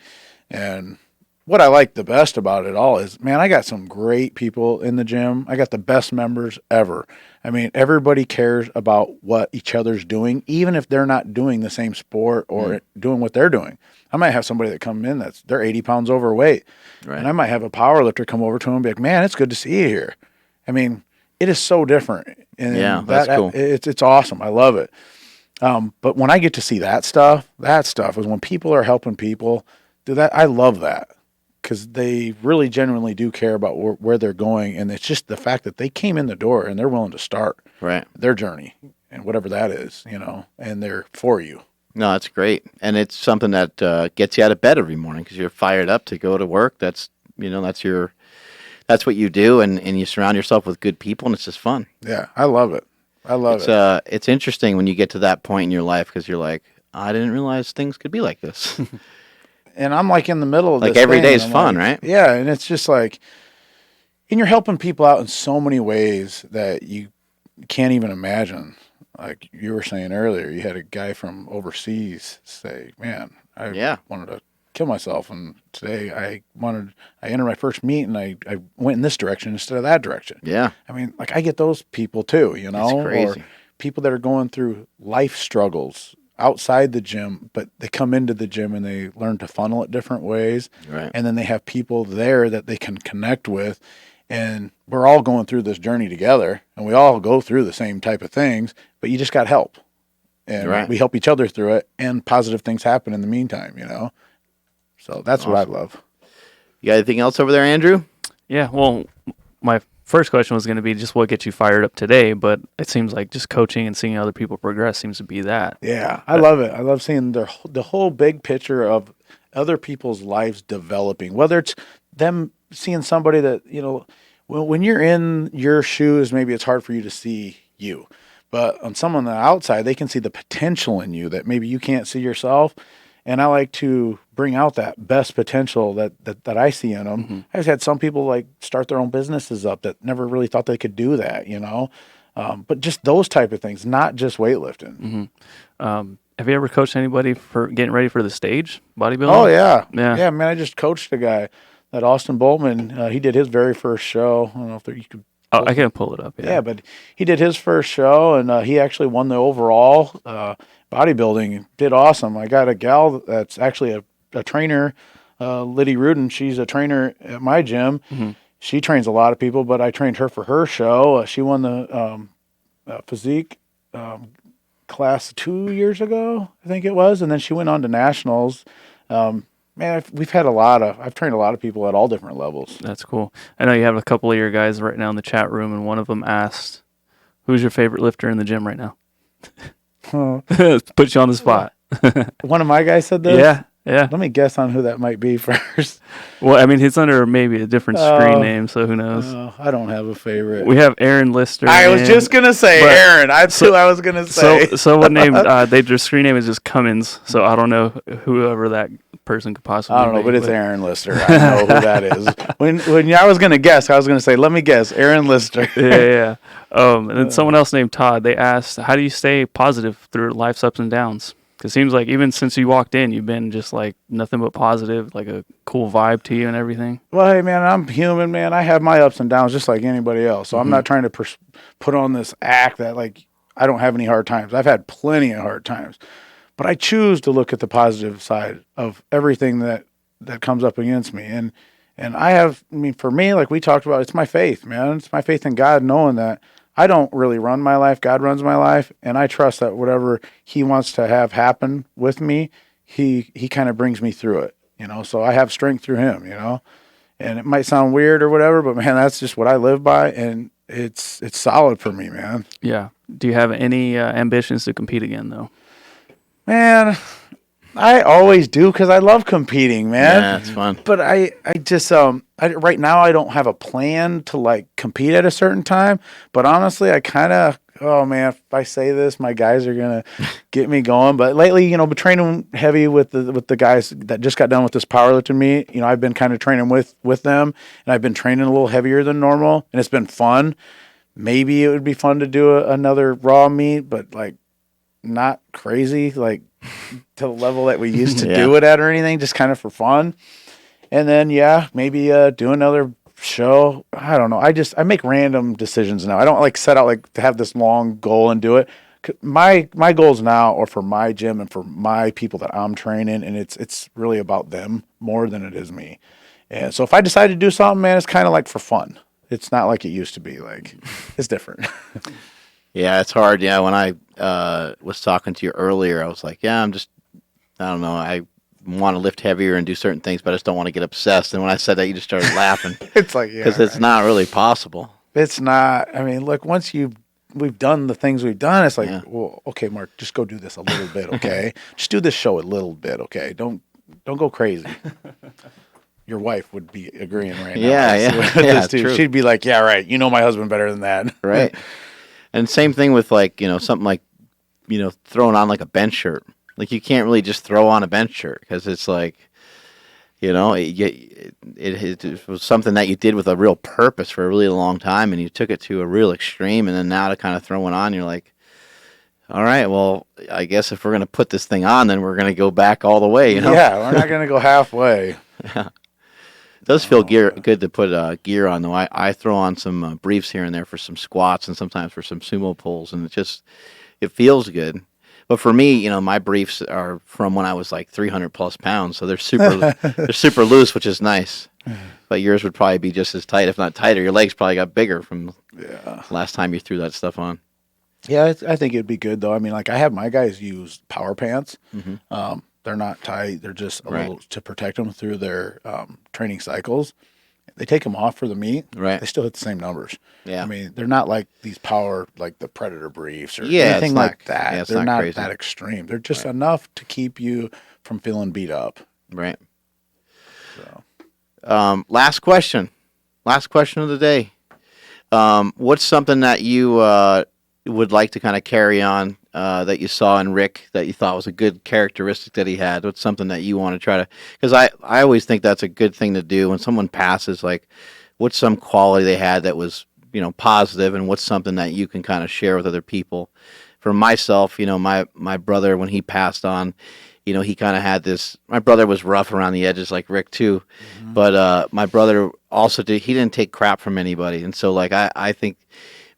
And what I like the best about it all is, man, I got some great people in the gym. I got the best members ever. I mean, everybody cares about what each other's doing, even if they're not doing the same sport or doing what they're doing. I might have somebody that come in they're 80 pounds overweight. Right. And I might have a power lifter come over to him and be like, man, it's good to see you here. I mean, it is so different. And that's cool. It's awesome. I love it. But when I get to see that stuff is when people are helping people do that. I love that. Because they really genuinely do care about where they're going, and it's just the fact that they came in the door and they're willing to start their journey and whatever that is, and they're for you. No, that's great, and it's something that gets you out of bed every morning because you're fired up to go to work. That's that's what you do, and you surround yourself with good people, and it's just fun. Yeah, I love it. It's interesting when you get to that point in your life because you're like, I didn't realize things could be like this. And I'm like in the middle of like this every thing, day's fun, like, right? Yeah, and it's just like, and you're helping people out in so many ways that you can't even imagine. Like you were saying earlier, you had a guy from overseas say, man, I wanted to kill myself, and today I entered my first meet, and I went in this direction instead of that direction. Yeah. I mean, like I get those people too, It's crazy. Or people that are going through life struggles outside the gym, but they come into the gym and they learn to funnel it different ways. Right. And then they have people there that they can connect with. And we're all going through this journey together, and we all go through the same type of things, but you just got help. And we help each other through it, and positive things happen in the meantime, So that's awesome. What I love. You got anything else over there, Andrew? Yeah, well, my first question was going to be just what gets you fired up today, but it seems like just coaching and seeing other people progress seems to be that. Yeah, I love it. I love seeing the whole big picture of other people's lives developing, whether it's them seeing somebody that, when you're in your shoes, maybe it's hard for you to see you, but on someone on the outside, they can see the potential in you that maybe you can't see yourself. And I like to bring out that best potential that I see in them. Mm-hmm. I've had some people like start their own businesses up that never really thought they could do that, But just those type of things, not just weightlifting. Mm-hmm. have you ever coached anybody for getting ready for the stage, bodybuilding? Oh, yeah. Yeah. Yeah, man, I just coached a guy, that Austin Boltman. He did his very first show. I don't know if you could. Oh, I can pull it up. Yeah, but he did his first show, and he actually won the overall bodybuilding. Did awesome. I got a gal that's actually a trainer, Liddy Rudin. She's a trainer at my gym. Mm-hmm. She trains a lot of people, but I trained her for her show. She won the physique class 2 years ago, I think it was, and then she went on to nationals. Man, I've trained a lot of people at all different levels. That's cool. I know you have a couple of your guys right now in the chat room, and one of them asked, "Who's your favorite lifter in the gym right now?" Put you on the spot. One of my guys said this? Yeah. Let me guess on who that might be first. Well, I mean, it's under maybe a different screen name, so who knows? I don't have a favorite. We have Aaron Lister. I was just going to say Aaron. That's who I was going to say. So what name? Their screen name is just Cummins, so I don't know whoever that person could possibly be. I don't know, but it's Aaron Lister. I know who that is. When I was going to guess, I was going to say, let me guess, Aaron Lister. Yeah. And then someone else named Todd, they asked, how do you stay positive through life's ups and downs? Because it seems like even since you walked in, you've been just like nothing but positive, like a cool vibe to you and everything. Well, hey, man, I'm human, man. I have my ups and downs just like anybody else. So I'm not trying to put on this act that, like, I don't have any hard times. I've had plenty of hard times. But I choose to look at the positive side of everything that comes up against me. And for me, like we talked about, it's my faith, man. It's my faith in God, knowing that I don't really run my life. God runs my life. And I trust that whatever he wants to have happen with me, he kind of brings me through it, So I have strength through him, And it might sound weird or whatever, but man, that's just what I live by. And it's solid for me, man. Yeah. Do you have any ambitions to compete again, though? Man, I always do because I love competing, man. Yeah, it's fun. But I just right now I don't have a plan to like compete at a certain time. But honestly, I kind of if I say this, my guys are gonna get me going. But lately, been training heavy with the guys that just got done with this powerlifting meet. I've been kind of training with them, and I've been training a little heavier than normal, and it's been fun. Maybe it would be fun to do another raw meet, but like not crazy like to the level that we used to do it at or anything, just kind of for fun. And then maybe do another show. I don't know. I make random decisions now. I don't like set out like to have this long goal and do it. My goals now are for my gym and for my people that I'm training, and it's really about them more than it is me. And so if I decide to do something, man, it's kind of like for fun. It's not like it used to be. Like it's different. Yeah, it's hard. Yeah, when I was talking to you earlier, I was like, I don't know, I want to lift heavier and do certain things, but I just don't want to get obsessed. And when I said that, you just started laughing. It's like, because it's not really possible. It's not. I mean, look, once we've done the things we've done, it's like, well, okay, Mark, just go do this a little bit, okay? Just do this show a little bit, okay? Don't go crazy. Your wife would be agreeing right now. Yeah, true. She'd be like, yeah, right. You know my husband better than that. Right. And same thing with like, something like, throwing on like a bench shirt. Like you can't really just throw on a bench shirt because it's like, it was something that you did with a real purpose for a really long time, and you took it to a real extreme, and then now to kind of throw it on, you're like, all right, well, I guess if we're going to put this thing on, then we're going to go back all the way, Yeah, we're not going to go halfway. Yeah. It does feel good to put gear on, though. I throw on some briefs here and there for some squats and sometimes for some sumo pulls, and it feels good. But for me, my briefs are from when I was like 300 plus pounds, so they're super loose, which is nice. But yours would probably be just as tight, if not tighter. Your legs probably got bigger from last time you threw that stuff on. Yeah, I think it'd be good though. I mean, like I have my guys use power pants. Mm-hmm. They're not tight. They're just a little to protect them through their training cycles. They take them off for the meet. Right. They still hit the same numbers. Yeah. I mean, they're not like these power, like the Predator briefs or anything like that. Yeah, they're not that extreme. They're just enough to keep you from feeling beat up. Right. So, last question of the day. What's something that you would like to kind of carry on that you saw in Rick that you thought was a good characteristic that he had? What's something that you want to try to, because I always think that's a good thing to do when someone passes, like what's some quality they had that was positive, and what's something that you can kind of share with other people for myself, my brother, when he passed on, he kind of had this. My brother was rough around the edges, like Rick too, but my brother also he didn't take crap from anybody, and so like I think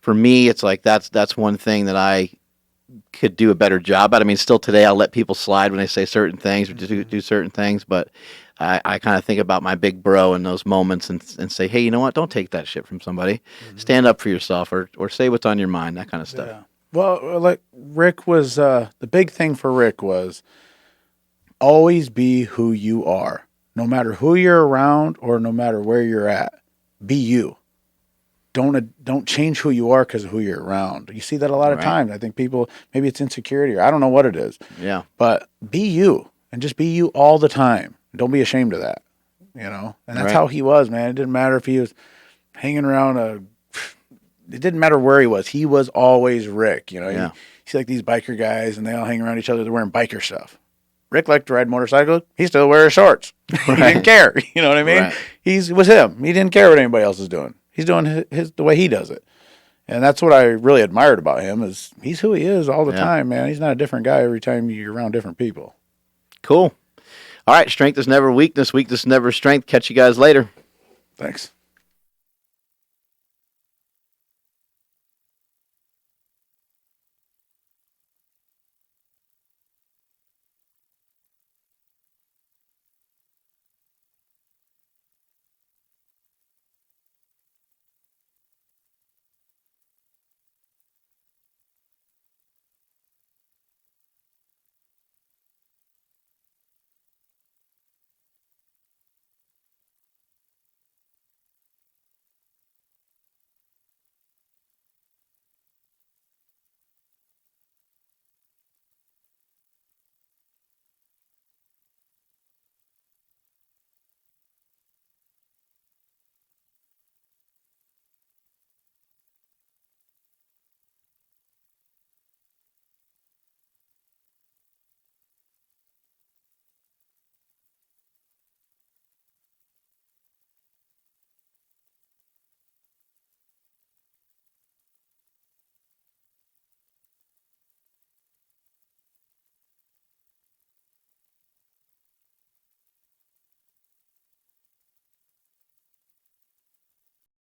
for me, it's like that's one thing that I could do a better job at. I mean, still today, I'll let people slide when they say certain things or do certain things, but I kind of think about my big bro in those moments and say, hey, you know what? Don't take that shit from somebody. Stand up for yourself or say what's on your mind, that kind of stuff. Yeah. Well, like Rick was, the big thing for Rick was always be who you are. No matter who you're around or no matter where you're at, be you. Don't change who you are because of who you're around. You see that a lot of times. I think people, maybe it's insecurity or I don't know what it is. Yeah. But be you and just be you all the time. Don't be ashamed of that, And that's how he was, man. It didn't matter if he was hanging around it didn't matter where he was. He was always Rick, Yeah. You see like these biker guys and they all hang around each other. They're wearing biker stuff. Rick liked to ride motorcycles. He still wears shorts. He didn't care. You know what I mean? Right. It was him. He didn't care what anybody else is doing. He's doing the way he does it. And that's what I really admired about him is he's who he is all the time, man. He's not a different guy every time you're around different people. Cool. All right. Strength is never weakness. Weakness is never strength. Catch you guys later. Thanks.